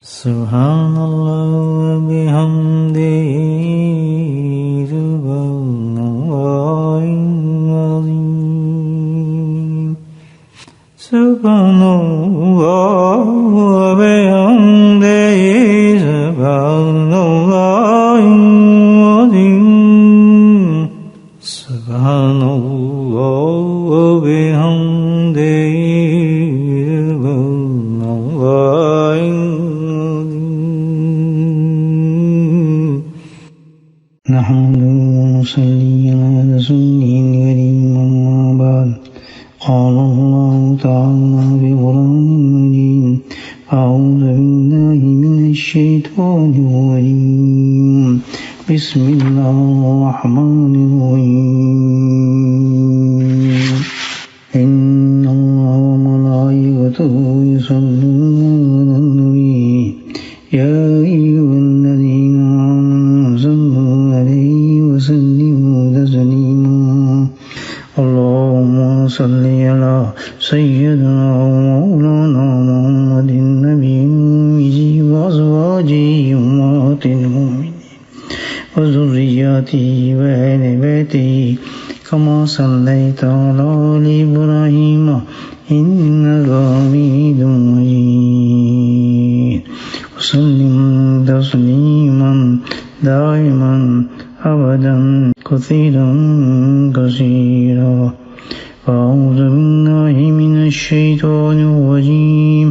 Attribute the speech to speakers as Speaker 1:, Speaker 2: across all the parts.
Speaker 1: سبحان اللہ و بحمدہ سبحان اللہ العظیم سبحان اللہ و بحمدہ سبحان اللہ العظیم سبحان اللہ و بحمدہ نحمده ونصلي على رسوله الكريم أما بعد قال الله تعالى في القرآن المجيد أعوذ بالله من الشيطان الرجيم بسم الله الرحمن الرحيم إن الله وملائكته يصلون على النبي يا أيها الذين آمنوا صلوا عليه وسلموا تسليما اللهم صل على سيدنا ومولانا محمد النبي الأمي وأزواجه أمهات المؤمنين وذرياته وأهل بيته كما صليت على آل إبراهيم إنك حميد مجيد وسلم تسليما دائما أبدا كثيرا كثيرا أعوذ بالله من الشيطان الرجيم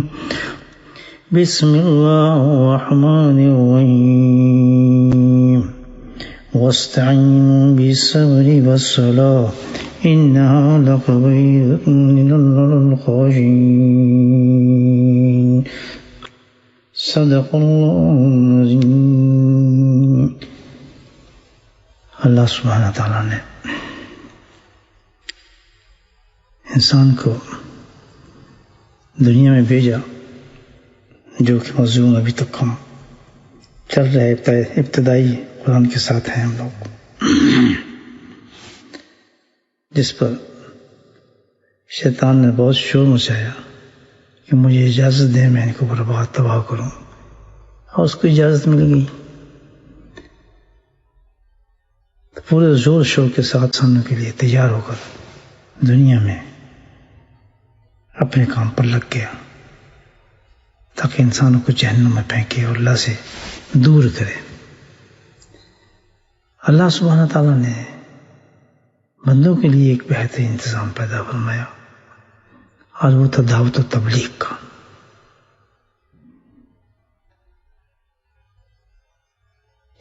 Speaker 1: بسم الله الرحمن الرحيم واستعينوا بالصبر والصلاة إنها لكبيرة إلا الخاشعين صدق اللہ العظیم۔ اللہ سبحانہ تعالیٰ نے انسان کو دنیا میں بھیجا، جو کہ موضوع ابھی تک ہم چل رہے ابتدائی قرآن کے ساتھ ہیں ہم لوگ، جس پر شیطان نے بہت شور مچایا کہ مجھے اجازت دیں میں ان کو برباد تباہ کروں، اور اس کو اجازت مل گئی تو پورے زور شور کے ساتھ انسانوں کے لیے تیار ہو کر دنیا میں اپنے کام پر لگ گیا تاکہ انسانوں کو جہنم میں پھینکے اور اللہ سے دور کرے۔ اللہ سبحانہ تعالیٰ نے بندوں کے لیے ایک بہترین انتظام پیدا فرمایا، اور وہ تھا دعوت و تبلیغ کا۔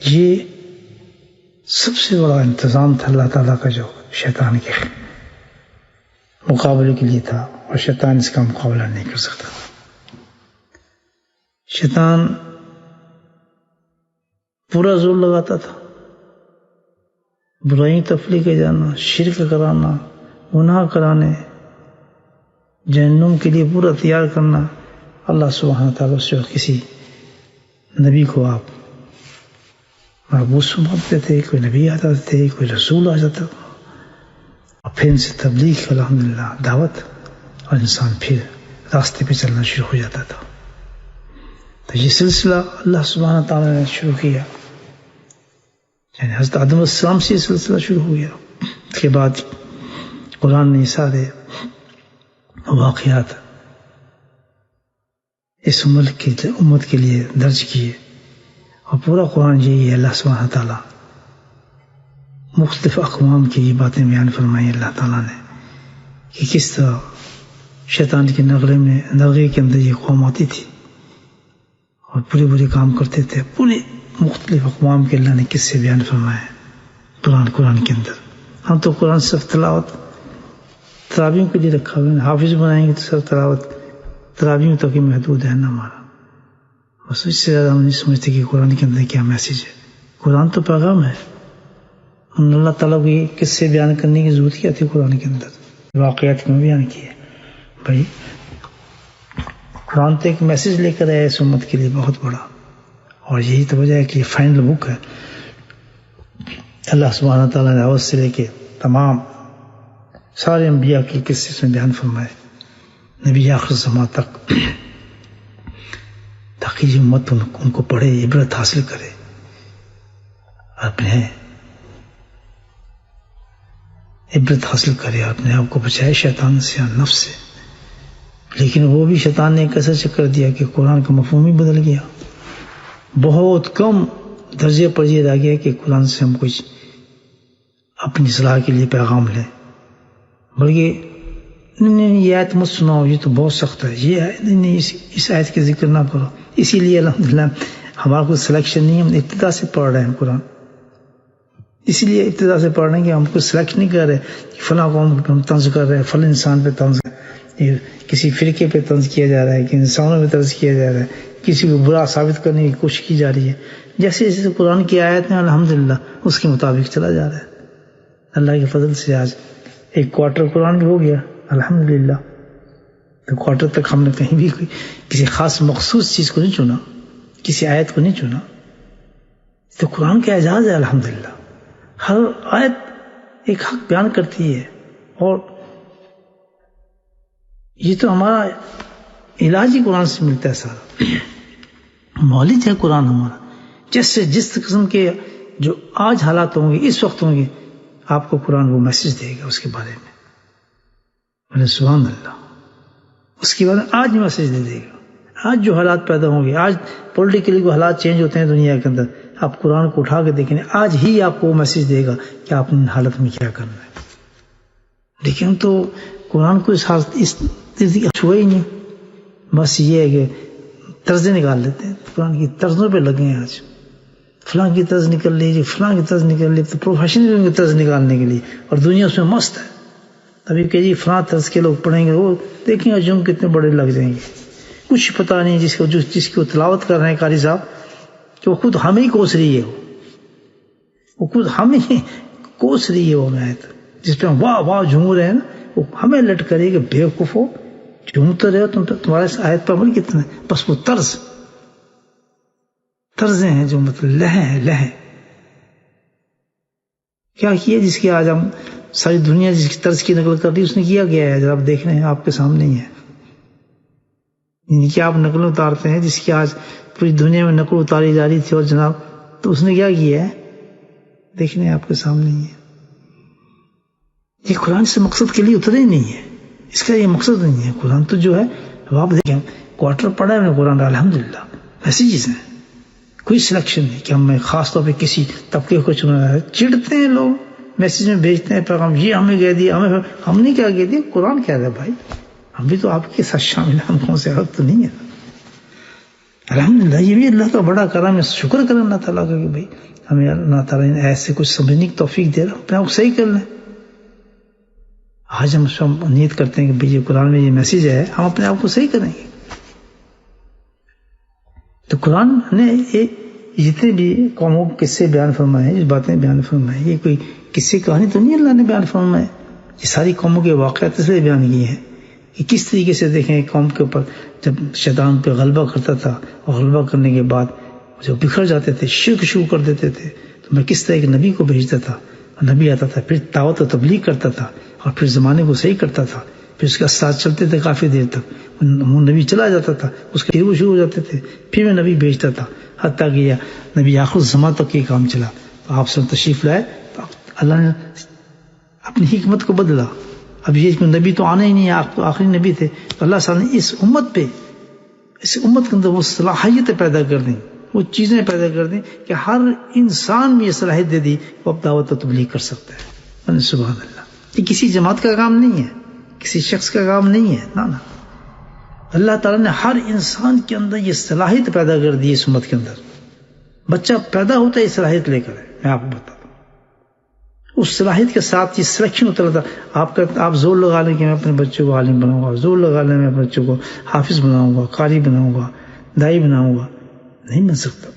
Speaker 1: یہ سب سے بڑا انتظام تھا اللہ تعالیٰ کا، جو شیطان کے مقابلے کے لیے تھا، اور شیطان اس کا مقابلہ نہیں کر سکتا تھا۔ شیطان پورا زور لگاتا تھا برائی تفریق جانا، شرک کرانا، گناہ کرانے، جہنم کے لیے پورا تیار کرنا۔ اللہ سبحانہ تعالیٰ سے کسی نبی کو آپ محبوس سمجھتے تھے، کوئی نبی آتا تھے، کوئی رسول آ جاتا تھا، اور پھر ان سے تبلیغ الحمدللہ دعوت، اور انسان پھر راستے پہ چلنا شروع ہو جاتا تھا۔ تو یہ سلسلہ اللہ سبحانہ تعالیٰ نے شروع کیا، یعنی حضرت آدم علیہ السلام سے یہ سلسلہ شروع ہو گیا۔ اس کے بعد قرآن نے سارے واقعات اس امت کے لیے درج کیے، اور پورا قرآن یہی ہے۔ اللہ سبحانہ تعالیٰ مختلف اقوام کی یہ باتیں بیان فرمائی اللہ تعالیٰ نے کہ کس طرح شیطان کے نغے کے اندر یہ قوم آتی تھی اور برے کام کرتے تھے۔ پورے مختلف اقوام کے اللہ نے کس سے بیان فرمائے قرآن کے اندر۔ ہم تو قرآن صرف تلاوت تراویحوں کے لیے رکھا ہوا ہے، حافظ بنائیں گے تو صرف تلاوت تراویحوں تک ہی محدود ہے نا ہمارا، بس اس سے زیادہ ہم نہیں سمجھتے کہ قرآن کے اندر کیا میسیج ہے۔ قرآن تو پیغام ہے، اللہ تعالیٰ کو یہ کس سے بیان کرنے کی ضرورت کیا تھی؟ قرآن کے اندر واقعات میں بیان کیے بھائی۔ قرآن تو ایک میسیج لے کر آیا اس امت کے لیے بہت بڑا، اور یہی تو وجہ ہے کہ یہ فائنل بک ہے۔ اللہ سبحانہ تعالیٰ نے اول سے لے کے تمام سارے انبیاء کے قصے میں بیان فرمائے، نبی آخر زمان تک تاکہ یہ امت ان کو پڑھے، عبرت حاصل کرے، اپنے عبرت حاصل کرے، اپنے آپ کو بچائے شیطان سے اور نفس سے۔ لیکن وہ بھی شیطان نے ایک ایسا چکر دیا کہ قرآن کا مفہوم ہی بدل گیا، بہت کم درجے پر یہ رہ گیا کہ قرآن سے ہم کچھ اپنی اصلاح کے لیے پیغام لیں، بلکہ نہیں یہ آیت مت سناؤ، یہ تو بہت سخت ہے، یہ نہیں اس آیت کے ذکر نہ کرو۔ اسی لیے الحمدللہ ہمارا کوئی سلیکشن نہیں، ہم ابتدا سے پڑھ رہے ہیں قرآن، اسی لیے ابتدا سے پڑھ رہے ہیں کہ ہم کو سلیکٹ نہیں کر رہے کہ فلاں قوم پہ ہم طنز کر رہے ہیں، فلاں انسان پہ طنز، کسی فرقے پہ طنز کیا جا رہا ہے، کہ انسانوں پہ طنز کیا جا رہا ہے، کسی کو برا ثابت کرنے کی کوشش کی جا رہی ہے۔ جیسے جیسے قرآن کی آیت میں الحمدللہ اس کے مطابق چلا جا رہا ہے۔ اللہ کے فضل سے آج ایک کوارٹر قرآن بھی ہو گیا الحمدللہ۔ تو کوارٹر تک ہم نے کہیں بھی کسی خاص مخصوص چیز کو نہیں چنا، کسی آیت کو نہیں چنا، تو قرآن کا اعجاز ہے الحمدللہ۔ ہر آیت ایک حق بیان کرتی ہے، اور یہ تو ہمارا علاج ہی قرآن سے ملتا ہے، سارا مولد ہے قرآن ہمارا۔ جیسے جس قسم کے جو آج حالات ہوں گے، اس وقت ہوں گے، آپ کو قرآن وہ میسج دے گا اس کے بارے میں۔ سبحان اللہ، اس کے بارے میں آج میسج دے گا۔ آج جو حالات پیدا ہوں گے، آج پولیٹیکلی جو حالات چینج ہوتے ہیں دنیا کے اندر، آپ قرآن کو اٹھا کے دیکھیں، آج ہی آپ کو وہ میسج دے گا کہ آپ نے حالت میں کیا کرنا ہے۔ لیکن تو قرآن کو اس چھوئے ہی نہیں، بس یہ ہے کہ طرزیں نکال لیتے ہیں، قرآن کی طرزوں پہ لگے ہیں آج، فلاں کی طرز نکل لیجیے، فلاں کی طرز نکل لیجیے، تو پروفیشنل کی طرز نکالنے کے لیے، اور دنیا اس میں مست ہے۔ ابھی کہ جی فلاں طرز کے لوگ پڑھیں گے، وہ دیکھیں گے جم کتنے بڑے لگ جائیں گے، کچھ پتہ نہیں جس کی تلاوت کر رہے ہیں قاری صاحب، کہ وہ خود ہمیں ہی کوس رہی ہے، وہ خود ہمیں ہی کوس رہی ہے، وہ آیت جس پہ ہم واہ واہ جھوم رہے ہیں نا، وہ ہمیں لٹ کرے کہ بے وقوف ہو، جھومتے رہے تم، تمہارے اس آیت پر عمل کتنا ہے، بس وہ طرزیں ہیں جو مطلب لہیں کیا کیا، جس کی آج ہم ساری دنیا جس کی طرز کی نقل کر رہی، اس نے کیا گیا ہے، جب آپ دیکھ رہے ہیں آپ کے سامنے ہی ہے، یعنی کہ آپ نقل اتارتے ہیں جس کی آج پوری دنیا میں نقل اتاری جا رہی تھی، اور جناب تو اس نے کیا کیا ہے، دیکھنے ہیں آپ کے سامنے ہی ہے۔ یہ قرآن سے مقصد کے لیے اترے ہی نہیں ہے، اس کا یہ مقصد نہیں ہے۔ قرآن تو جو ہے آپ دیکھیں، کوارٹر پڑھا ہے قرآن الحمدللہ، ایسی چیزیں ہیں، کوئی سلیکشن نہیں کہ ہم خاص طور پہ کسی طبقے کو چنا ہے۔ چڑھتے ہیں لوگ، میسج میں بھیجتے ہیں پیغام، یہ ہمیں کہہ دیا، ہم نے کیا کہہ دیا، قرآن کہہ رہا ہے بھائی، ہم بھی تو آپ کے ساتھ شامل ہیں، ہم کون سے الگ تو نہیں ہے۔ الحمدللہ یہ بھی اللہ کا بڑا کرم ہے، شکر کریں اللہ تعالیٰ کا کہ بھائی ہمیں اللہ تعالیٰ نے ایسے کچھ سمجھنے کی توفیق دے رہا، اپنے آپ کو صحیح کر لیں۔ آج ہم نیت کرتے ہیں کہ بھئی یہ قرآن میں یہ میسج ہے، ہم اپنے آپ کو صحیح کریں گے۔ تو قرآن نے جتنے بھی قوموں کو قصے بیان فرمائے ہیں، باتیں بیان فرمائے، یہ کوئی قصے کہانی تو نہیں اللہ نے بیان فرمائے، یہ ساری قوموں کے واقعات اس لیے بیان کیے ہیں کہ کس طریقے سے دیکھیں قوم کے اوپر جب شیطان پہ غلبہ کرتا تھا، اور غلبہ کرنے کے بعد جب بکھر جاتے تھے، شرک شروع کر دیتے تھے، تو میں کس طرح ایک نبی کو بھیجتا تھا، نبی آتا تھا، پھر دعوت و تبلیغ کرتا تھا، اور پھر زمانے کو صحیح کرتا تھا، پھر اس کے ساتھ چلتے تھے کافی دیر تک، وہ نبی چلا جاتا تھا، اس کے وہ شروع ہو جاتے تھے، پھر میں نبی بھیجتا تھا، حتیٰ کہ نبی آخر زمان تک یہ کام چلا۔ تو آپ سے تشریف لائے تو اللہ نے اپنی حکمت کو بدلا، اب یہ نبی تو آنے ہی نہیں، آپ تو آخری نبی تھے، تو اللہ تعالیٰ نے اس امت کے اندر وہ صلاحیتیں پیدا کر دیں، وہ چیزیں پیدا کر دیں کہ ہر انسان میں یہ صلاحیت دے دی وہ اب دعوت و تبلیغ کر سکتا ہے۔ سبحان اللہ، یہ کسی جماعت کا کام نہیں ہے، کسی شخص کا کام نہیں ہے، نا اللہ تعالیٰ نے ہر انسان کے اندر یہ صلاحیت پیدا کر دی۔ اس امت کے اندر بچہ پیدا ہوتا ہے یہ صلاحیت لے کر ہے، میں آپ کو بتاتا ہوں، اس صلاحیت کے ساتھ یہ سلیکشن ہوتا رہتا۔ آپ زور لگا لیں کہ میں اپنے بچوں کو عالم بناؤں گا، زور لگا لیں میں اپنے بچوں کو حافظ بناؤں گا، قاری بناؤں گا، دائی بناؤں گا، نہیں بن سکتا۔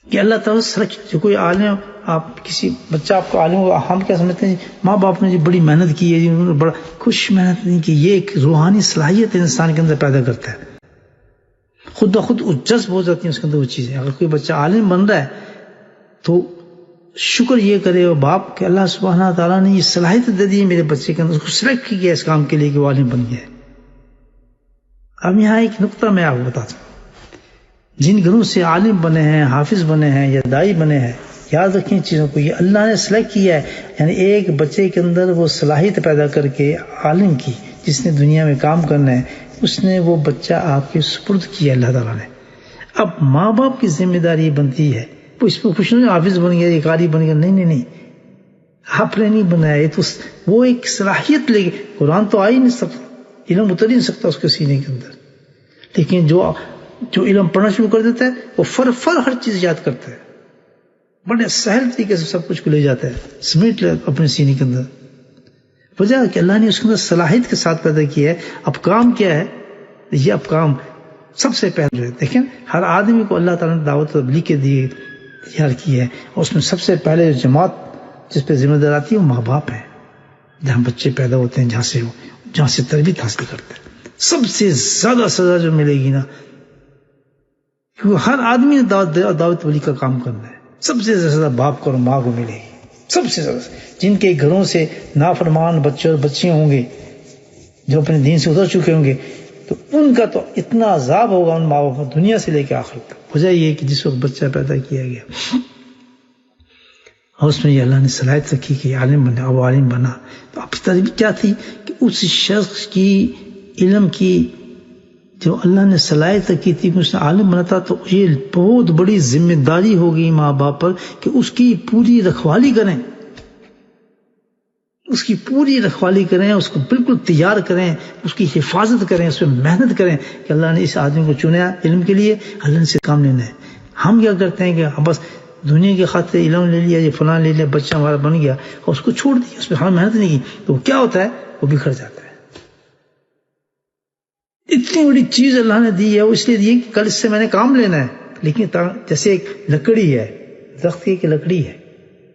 Speaker 1: کہ اللہ تعالیٰ سلیکشن، جو کوئی عالم، آپ کسی بچہ آپ کو عالم ہوگا، ہم کیا سمجھتے ہیں ماں باپ نے جی بڑی محنت کی ہے، جی انہوں نے بڑا خوش محنت نہیں کی، یہ ایک روحانی صلاحیت انسان کے اندر پیدا کرتا ہے، خود بخود جذب ہو جاتی ہیں اس کے اندر وہ چیزیں۔ اگر کوئی بچہ عالم بن رہا ہے تو شکر یہ کرے وہ باپ کہ اللہ سبحانہ تعالیٰ نے یہ صلاحیت دے دی ہے میرے بچے کے اندر، اس کو سلیکٹ کیا اس کام کے لیے کہ وہ عالم بن گیا ہے۔ اب یہاں ایک نقطہ میں آپ کو بتاتا ہوں، جن گھروں سے عالم بنے ہیں، حافظ بنے ہیں یا دائی بنے ہیں، یاد رکھیں چیزوں کو، یہ اللہ نے سلیکٹ کیا ہے، یعنی ایک بچے کے اندر وہ صلاحیت پیدا کر کے عالم کی، جس نے دنیا میں کام کرنا ہے، اس نے وہ بچہ آپ کے سپرد کیا اللہ تعالیٰ نے۔ اب ماں باپ کی ذمہ داری بنتی ہے، وہ اس پہ خوش نہیں حافظ بن گیا، یہ قاری بن گیا، نہیں، آپ نے نہیں بنایا، یہ تو وہ ایک صلاحیت لے کے، قرآن تو آ ہی نہیں سکتا، علم اتر ہی نہیں سکتا اس کے سینے کے اندر، لیکن جو علم پڑھنا شروع کر دیتا ہے وہ فر ہر چیز یاد کرتا ہے، بڑے سہل طریقے سے سب کچھ کو لے جاتا ہے، سمیٹ لے اپنے سینے کے اندر، وجہ کہ اللہ نے اس کے اندر صلاحیت کے ساتھ پیدا کیا ہے۔ اب کام کیا ہے؟ یہ اب کام سب سے پہلے دیکھیں، ہر آدمی کو اللہ تعالیٰ نے دعوت تبلیغ کے دیے تیار کی ہے، اور اس میں سب سے پہلے جو جماعت جس پہ ذمہ دار آتی ہے وہ ماں باپ ہے، جہاں بچے پیدا ہوتے ہیں، جہاں سے تربیت حاصل کرتے ہیں۔ سب سے زیادہ سزا جو ملے گی نا، کیونکہ ہر آدمی نے دعوت تبلیغ کا کام کرنا ہے، سب سے زیادہ باپ کو اور ماں کو ملے گی، سب سے زیادہ۔ جن کے گھروں سے نافرمان بچے اور بچیاں ہوں گے جو اپنے دین سے اتر چکے ہوں گے، تو ان کا تو اتنا عذاب ہوگا ان ماں باپ کو، دنیا سے لے کے آخر تک۔ وجہ یہ کہ جس وقت بچہ پیدا کیا گیا اور اس میں یہ اللہ نے صلاحیت رکھی کہ عالم بنا، اب عالم بنا، تو اب تربیت کیا تھی کہ اس شخص کی علم کی جو اللہ نے صلاحیت رکھی تھی کہ اس نے عالم بنا تھا، تو یہ بہت بڑی ذمہ داری ہوگی ماں باپ پر کہ اس کی پوری رکھوالی کریں، اس کی پوری رکھوالی کریں، اس کو بالکل تیار کریں، اس کی حفاظت کریں، اس پہ محنت کریں کہ اللہ نے اس آدمی کو چنیا علم کے لیے، اللہ نے سے کام لینا ہے۔ ہم کیا کرتے ہیں کہ ہم بس دنیا کے خاطر علم لے لیا، یہ فلاں لے لیا، بچہ ہمارا بن گیا اور اس کو چھوڑ دیا، اس پہ ہم محنت نہیں کی، تو وہ کیا ہوتا ہے؟ وہ بکھر جاتا ہے۔ اتنی بڑی چیز اللہ نے دی ہے، وہ اس لیے دی کہ کل اس سے میں نے کام لینا ہے، لیکن جیسے ایک لکڑی ہے، درخت کی ایک لکڑی ہے،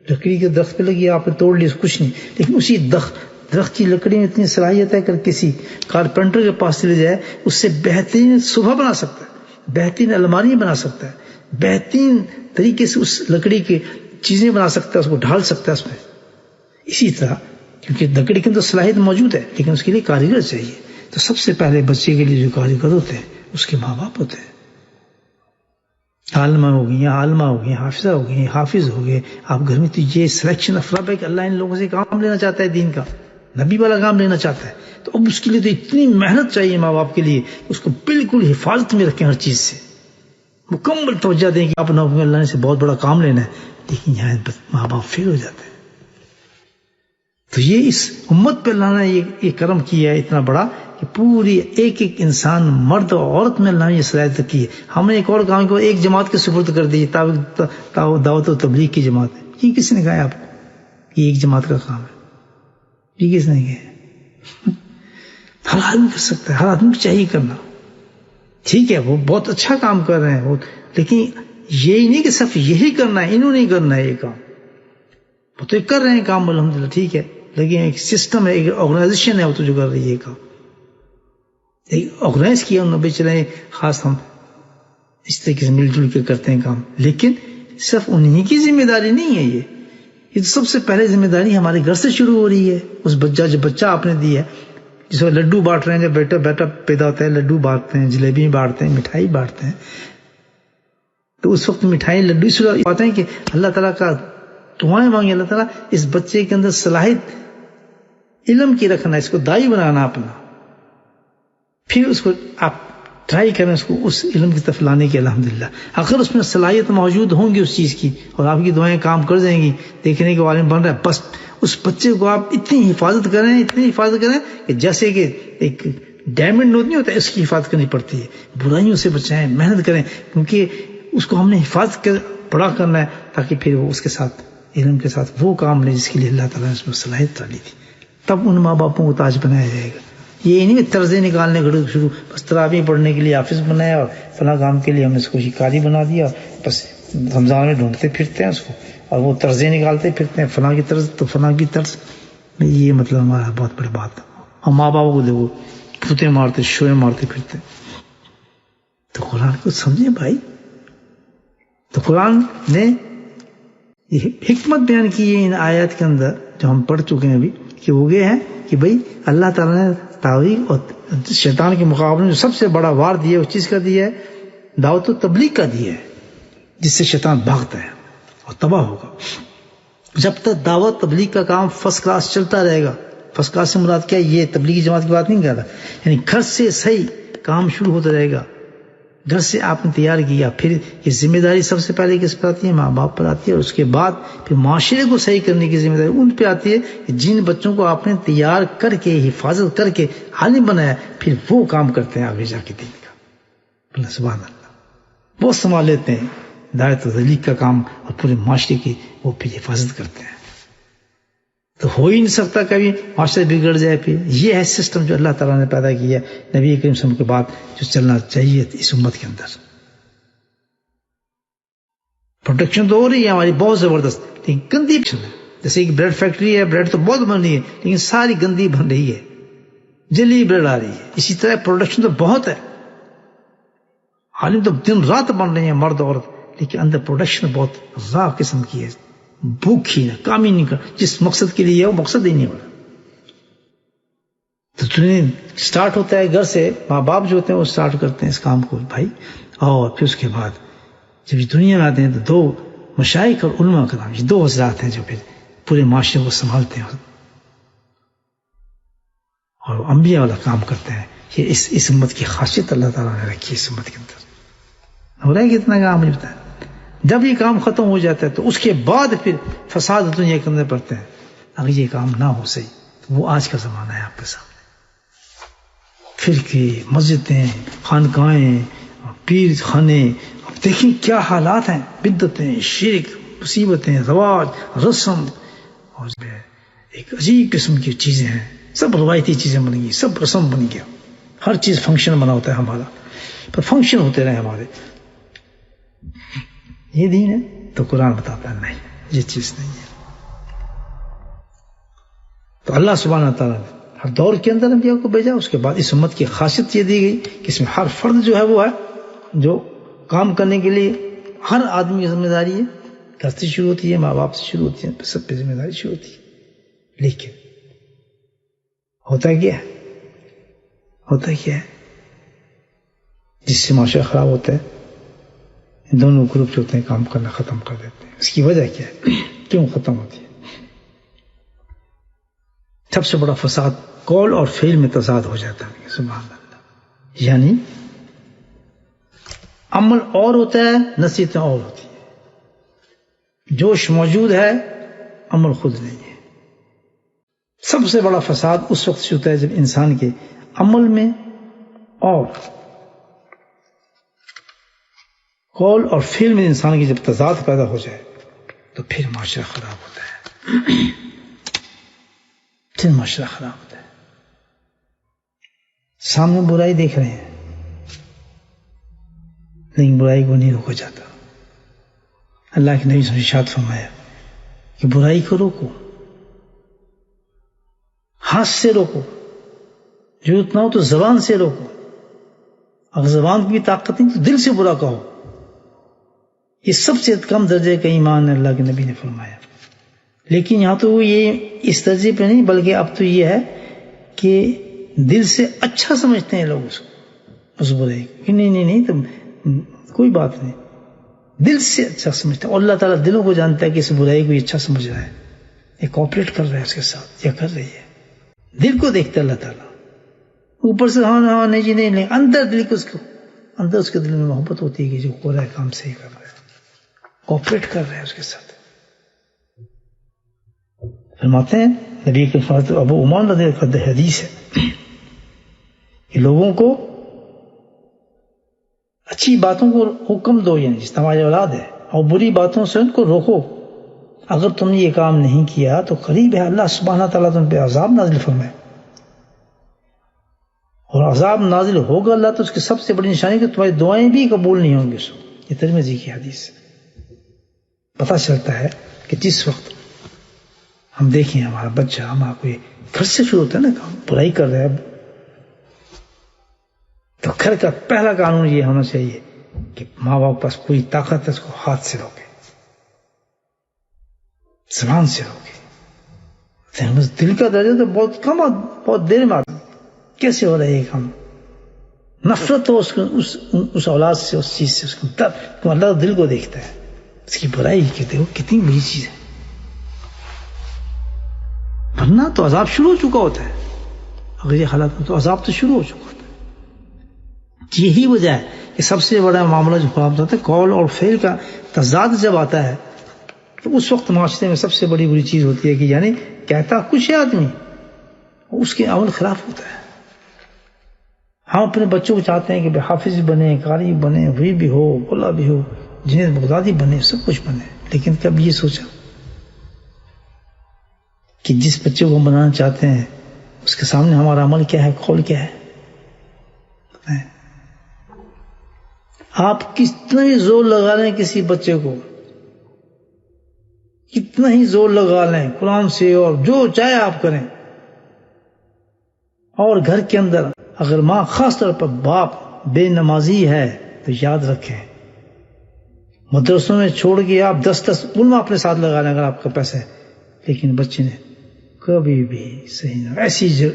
Speaker 1: لکڑی کے درخت پہ لگی، آپ نے توڑ لی، کچھ نہیں، لیکن اسی درخت کی لکڑی میں اتنی صلاحیت ہے کہ کسی کارپینٹر کے پاس چلے جائے اس سے بہترین صوفہ بنا سکتا ہے، بہترین الماری بنا سکتا ہے، بہترین طریقے سے اس لکڑی کی چیزیں بنا سکتا ہے، اس کو ڈھال سکتا ہے اس میں۔ اسی طرح کیونکہ لکڑی کے اندر صلاحیت موجود ہے، لیکن اس کے لیے کاریگر چاہیے، تو سب سے پہلے بچے کے لیے جو کاریگر ہوتے ہیں اس کے ماں باپ ہوتے ہیں۔ عالمہ ہو گئی، عالمہ ہو گئی، حافظہ ہو گئی، حافظ ہو گئے آپ گھر میں، تو یہ سلیکشن آف رب ہے کہ اللہ ان لوگوں سے کام لینا چاہتا ہے، دین کا نبی والا کام لینا چاہتا ہے، تو اب اس کے لیے تو اتنی محنت چاہیے ماں باپ کے لیے، اس کو بالکل حفاظت میں رکھیں، ہر چیز سے مکمل توجہ دیں کہ آپ نہ اللہ نے سے بہت بڑا کام لینا ہے، لیکن یہاں ماں باپ فیل ہو جاتے ہیں۔ تو یہ اس امت پہ اللہ نے یہ کرم کیا ہے اتنا بڑا کہ پوری ایک انسان، مرد اور عورت میں اللہ نے یہ صلاحیت رکھی ہے۔ ہم نے ایک اور کام کو ایک جماعت کے سپرد کر دی، دعوت و تبلیغ کی جماعت ہے۔ یہ کس نے کہا ہے آپ کو یہ ایک جماعت کا کام ہے؟ یہ کس نے کہا؟ ہر آدمی کر سکتا ہے، ہر آدمی کو چاہیے کرنا، ٹھیک ہے، وہ بہت اچھا کام کر رہے ہیں وہ، لیکن یہی نہیں کہ صرف یہی کرنا ہے، انہوں نہیں کرنا ہے یہ کام، وہ تو کر رہے ہیں کام الحمدللہ، ٹھیک ہے، لیکن ایک سسٹم ہے، ایک آرگنائزیشن ہے وہ تو جو کر رہی ہے یہ کام، آرگنائز کیا انہوں نے، چلے خاص ہم اس طریقے سے مل جل کے کرتے ہیں کام، لیکن صرف انہی کی ذمہ داری نہیں ہے، یہ تو سب سے پہلے ذمہ داری ہمارے گھر سے شروع ہو رہی ہے۔ اس بچہ آپ نے دی ہے، جس کو لڈو بانٹ رہے ہیں، جب بیٹا پیدا ہوتا ہے لڈو بانٹتے ہیں، جلیبی بانٹتے ہیں، مٹھائی بانٹتے ہیں، تو اس وقت مٹھائی لڈو اس لیے بانٹتے ہیں کہ اللہ تعالیٰ کا دعائیں مانگے، اللہ تعالیٰ اس بچے کے اندر صلاحیت علم کی رکھنا، اس کو دائی بنانا اپنا، پھر اس کو آپ ٹرائی کریں اس کو اس علم کی طرف لانے کی۔ الحمدللہ اگر اس میں صلاحیت موجود ہوں گی اس چیز کی، اور آپ کی دعائیں کام کر جائیں گی، دیکھنے کے عالم بن رہا ہے، بس اس بچے کو آپ اتنی حفاظت کریں کہ جیسے کہ ایک ڈائمنڈ نہیں ہوتا، اس کی حفاظت کرنی پڑتی ہے، برائیوں سے بچائیں، محنت کریں، کیونکہ اس کو ہم نے حفاظت کر بڑا کرنا ہے، تاکہ پھر وہ اس کے ساتھ علم کے ساتھ وہ کام لے جس کے لیے اللہ تعالیٰ نے اس میں صلاحیت ڈالی تھی۔ تب ان ماں باپوں کو تاج بنایا جائے گا۔ یہ نہیں طرزیں نکالنے شروع، بس تراویح پڑھنے کے لیے حافظ بنایا اور فلاں کام کے لیے ہم نے اس کو شکاری بنا دیا، بس رمضان میں ڈھونڈتے پھرتے ہیں اس کو، اور وہ طرزیں نکالتے پھرتے ہیں، فلاں کی طرز تو فلاں کی طرز، یہ مطلب ہمارا بہت بڑی بات ہے۔ اور ماں باپ کو دیکھو پھوتے مارتے، شوئے مارتے پھرتے، تو قرآن کو سمجھے بھائی۔ تو قرآن نے یہ حکمت بیان کی ہے ان آیات کے اندر جو ہم پڑھ چکے ہیں ابھی، کہ وہ یہ ہے کہ بھئی اللہ تعالیٰ نے تعویق اور شیطان کے مقابلے میں سب سے بڑا وار دیا اس چیز کا دیا ہے، دعوت و تبلیغ کا دیا ہے، جس سے شیطان بھاگتا ہے اور تباہ ہوگا۔ جب تک دعوت تبلیغ کا کام فرسٹ کلاس چلتا رہے گا، فرسٹ کلاس سے مراد کیا، یہ تبلیغی جماعت کی بات نہیں کر رہا، یعنی گھر سے صحیح کام شروع ہوتا رہے گا، گھر سے آپ نے تیار کیا، پھر یہ ذمہ داری سب سے پہلے کس پر آتی ہے؟ ماں باپ پر آتی ہے، اور اس کے بعد پھر معاشرے کو صحیح کرنے کی ذمہ داری ان پہ آتی ہے کہ جن بچوں کو آپ نے تیار کر کے حفاظت کر کے عالم بنایا، پھر وہ کام کرتے ہیں آگے جا کے دین کا۔ اللہ سبحان اللہ، وہ سنبھال لیتے ہیں دعوت و تبلیغ کا کام اور پورے معاشرے کی وہ پھر حفاظت کرتے ہیں۔ تو ہو ہی نہیں سکتا کبھی معاشرہ بگڑ جائے۔ پھر یہ ہے سسٹم جو اللہ تعالیٰ نے پیدا کیا نبی کریم صلی اللہ علیہ وسلم کے بعد جو چلنا چاہیے اس امت کے اندر۔ پروٹیکشن تو ہو رہی ہے ہماری بہت زبردست، لیکن گندی ہے، جیسے کہ بریڈ فیکٹری ہے، بریڈ تو بہت بن رہی ہے لیکن ساری گندی بن رہی ہے، جلی بریڈ آ رہی ہے۔ اسی طرح پروڈکشن تو بہت ہے، عالم تو دن رات بن رہے ہیں مرد عورت، لیکن اندر پروڈکشن بہت راہ قسم کی ہے، بھوکھی نہ کام ہی نہیں کر، جس مقصد کے لیے ہے وہ مقصد ہی نہیں ہو رہا۔ تو تمہیں سٹارٹ ہوتا ہے گھر سے، ماں باپ جو ہوتے ہیں وہ سٹارٹ کرتے ہیں اس کام کو بھائی، اور پھر اس کے بعد جب یہ دنیا میں آتے ہیں تو دو مشائخ اور علماء کا نام، یہ دو حضرات ہیں جو پھر پورے معاشرے کو سنبھالتے ہیں اور انبیاء والا کام کرتے ہیں۔ یہ اس امت کی خاصیت اللہ تعالیٰ نے رکھی اس امت کے اندر۔ ہو رہا ہے کہ اتنا کام مجھے بتایا، جب یہ کام ختم ہو جاتا ہے تو اس کے بعد پھر فساد دنیا کے اندر پڑتے ہیں۔ اگر یہ کام نہ ہو صحیح تو وہ آج کا زمانہ ہے آپ کے سامنے، فرقے، مسجدیں، خانقاہیں، پیر خانے، دیکھیں کیا حالات ہیں، بدعتیں، شرک، مصیبتیں، رواج، رسم، اور ایک عجیب قسم کی چیزیں ہیں، سب روایتی چیزیں بن گئی، سب رسم بن گیا، ہر چیز فنکشن بنا ہوتا ہے ہمارا، پر فنکشن ہوتے رہے ہمارے۔ یہ دین ہے تو قرآن بتاتا ہے نہیں، یہ چیز نہیں ہے۔ تو اللہ سبحانہ تعالیٰ نے ہر دور کے اندر انبیاء کو بھیجا، اس کے بعد اس امت کی خاصیت یہ دی گئی کہ اس میں ہر فرد جو ہے وہ ہے جو کام کرنے کے لیے ہر آدمی کی ذمہ داری ہے، گھر سے شروع ہوتی ہے، ماں باپ سے شروع ہوتی ہے، سب پہ ذمہ داری شروع ہوتی ہے۔ لیکن ہوتا کیا ہے جس سے معاشرہ خراب ہوتا ہے، دونوں گروپ جو ہوتے ہیں کام کرنا ختم کر دیتے ہیں۔ اس کی وجہ کیا ہے، کیوں ختم ہوتی ہے؟ سب سے بڑا فساد قول اور فعل میں تضاد ہو جاتا ہے، سبحان اللہ، یعنی عمل اور ہوتا ہے، نصیحتیں اور ہوتی ہے، جوش موجود ہے، عمل خود نہیں ہے۔ سب سے بڑا فساد اس وقت سے ہوتا ہے جب انسان کے عمل میں اور قول اور فعل میں انسان کی جب تضاد پیدا ہو جائے تو پھر معاشرہ خراب ہوتا ہے، پھر معاشرہ خراب ہوتا ہے۔ سامنے برائی دیکھ رہے ہیں لیکن برائی کو نہیں روکا جاتا۔ اللہ کے نبی صلی اللہ علیہ وسلم نے ارشاد فرمایا کہ برائی کو روکو، ہاتھ سے روکو، ضرورت نہ ہو تو زبان سے روکو، اگر زبان کی بھی طاقت نہیں تو دل سے برا کہو۔ یہ سب سے کم درجے کا ایمان ہے، اللہ کے نبی نے فرمایا۔ لیکن یہاں تو وہ یہ اس درجے پہ نہیں، بلکہ اب تو یہ ہے کہ دل سے اچھا سمجھتے ہیں لوگ اس برائی کو، نہیں تو کوئی بات نہیں، دل سے اچھا سمجھتے ہیں، اور اللہ تعالیٰ دلوں کو جانتا ہے کہ اس برائی کو یہ اچھا سمجھ رہا ہے، یہ کوآپریٹ کر رہا ہے اس کے ساتھ، یا کر رہی ہے۔ دل کو دیکھتا ہے اللہ تعالیٰ، اوپر سے ہاں نہیں جی نہیں، اندر دل کو اندر اس کے دل میں محبت ہوتی ہے کہ جو ہو رہا ہے کام صحیح کر رہا ہے، کوآپریٹ کر رہا ہے اس کے ساتھ۔ فرماتے ہیں نبی کے ابو عمان رضی اللہ عنہ حدیث ہے کہ لوگوں کو اچھی باتوں کو حکم دو، یعنی جس تمہاری اولاد ہے، اور بری باتوں سے ان کو روکو۔ اگر تم نے یہ کام نہیں کیا تو قریب ہے اللہ سبحانہ تعالیٰ تم پہ عذاب نازل فرمائے، اور عذاب نازل ہوگا اللہ تو اس کی سب سے بڑی نشانی کہ تمہاری دعائیں بھی قبول نہیں ہوں گی۔ یہ ترمذی کی حدیث ہے۔ پتہ چلتا ہے کہ جس وقت ہم دیکھیں ہمارا بچہ، ہمارا کوئی گھر سے شروع ہوتا ہے نا کام، برائی کر رہا ہے، تو گھر کا پہلا قانون یہ ہونا چاہیے کہ ماں باپ کے پاس پوری طاقت ہے اس کو ہاتھ سے روکے، زبان سے روکے۔ دل کا درجہ تو بہت کم، بہت دیر میں آتا ہے کیسے ہو رہا ہے یہ کام؟ نفرت ہو اس اولاد سے، اس چیز سے، اس کو درد، اللہ دل کو دیکھتا ہے، اس کی برائی کہتے ہو کتنی بڑی چیز ہے، ورنہ تو عذاب شروع ہو چکا ہوتا ہے، اگر یہ حالات میں تو عذاب تو شروع ہو چکا ہوتا ہے۔ یہی وجہ ہے کہ سب سے بڑا معاملہ جو خراب ہوتا ہے قول اور فعل کا تضاد جب آتا ہے تو اس وقت معاشرے میں سب سے بڑی بری چیز ہوتی ہے کہ یعنی کہتا کچھ ہے آدمی، اس کے عمل خلاف ہوتا ہے۔ ہم اپنے بچوں کو چاہتے ہیں کہ حافظ بنے، قاری بنے، وہی بھی ہو، بلا بھی ہو، جنید بغدادی بنے، سب کچھ بنے، لیکن کب یہ سوچا کہ جس بچے کو ہم بنانا چاہتے ہیں اس کے سامنے ہمارا عمل کیا ہے، قول کیا ہے؟ آپ کتنا ہی زور لگا لیں کسی بچے کو، کتنا ہی زور لگا لیں قرآن سے اور جو چاہے آپ کریں، اور گھر کے اندر اگر ماں، خاص طور پر باپ بے نمازی ہے تو یاد رکھیں مدرسوں میں چھوڑ کے آپ 10 علماء اپنے ساتھ لگا لیں اگر آپ کا پیسہ ہے، لیکن بچے نے کبھی بھی صحیح نہ،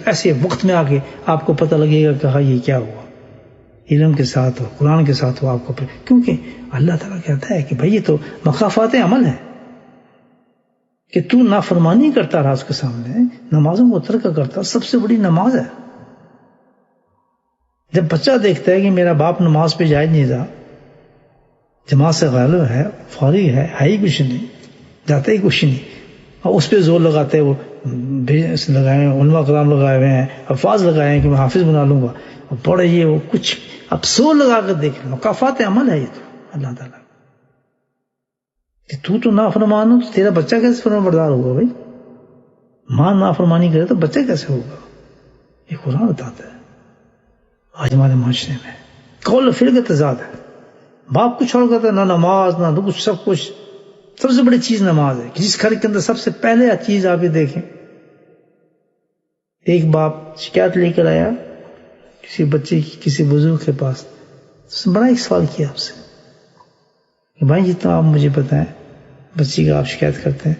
Speaker 1: ایسے وقت میں آ کے آپ کو پتہ لگے گا کہ ہاں یہ کیا ہوا، علم کے ساتھ ہو، قرآن کے ساتھ ہو آپ کو، کیونکہ اللہ تعالیٰ کہتا ہے کہ بھائی یہ تو مقافات عمل ہے کہ تو نافرمانی کرتا رہا اس کے سامنے، نمازوں کو ترک کرتا، سب سے بڑی نماز ہے۔ جب بچہ دیکھتا ہے کہ میرا باپ نماز پہ جائز نہیں رہا، جماعت سے غائب ہے، فارغ ہے ہی کچھ نہیں، جاتا ہی کچھ نہیں، اور اس پہ زور لگاتے ہیں، وہ لگائے ہیں، علماء کرام لگائے ہوئے ہیں، الفاظ لگائے ہیں کہ میں حافظ بنا لوں گا، اور بڑے یہ وہ کچھ اب زور لگا کر دیکھ لیں، مقافات عمل ہے یہ تو اللہ تعالیٰ کہ تو نافرمان ہو تو تیرا بچہ کیسے فرمان بردار ہوگا؟ بھائی ماں نافرمانی کرے تو بچہ کیسے ہوگا؟ یہ قرآن بتاتا ہے۔ آج ہمارے معاشرے میں قول و فعل کا تضاد ہے، باپ کچھ اور کہتا ہے، نہ نماز نہ کچھ، سب کچھ، سب سے بڑی چیز نماز ہے۔ جس گھر کے اندر سب سے پہلے چیز آپ یہ دیکھیں، ایک باپ شکایت لے کر آیا کسی بچے کی کسی بزرگ کے پاس، اس نے بڑا ایک سوال کیا آپ سے کہ بھائی جتنا آپ مجھے بتائیں بچی کا آپ شکایت کرتے ہیں،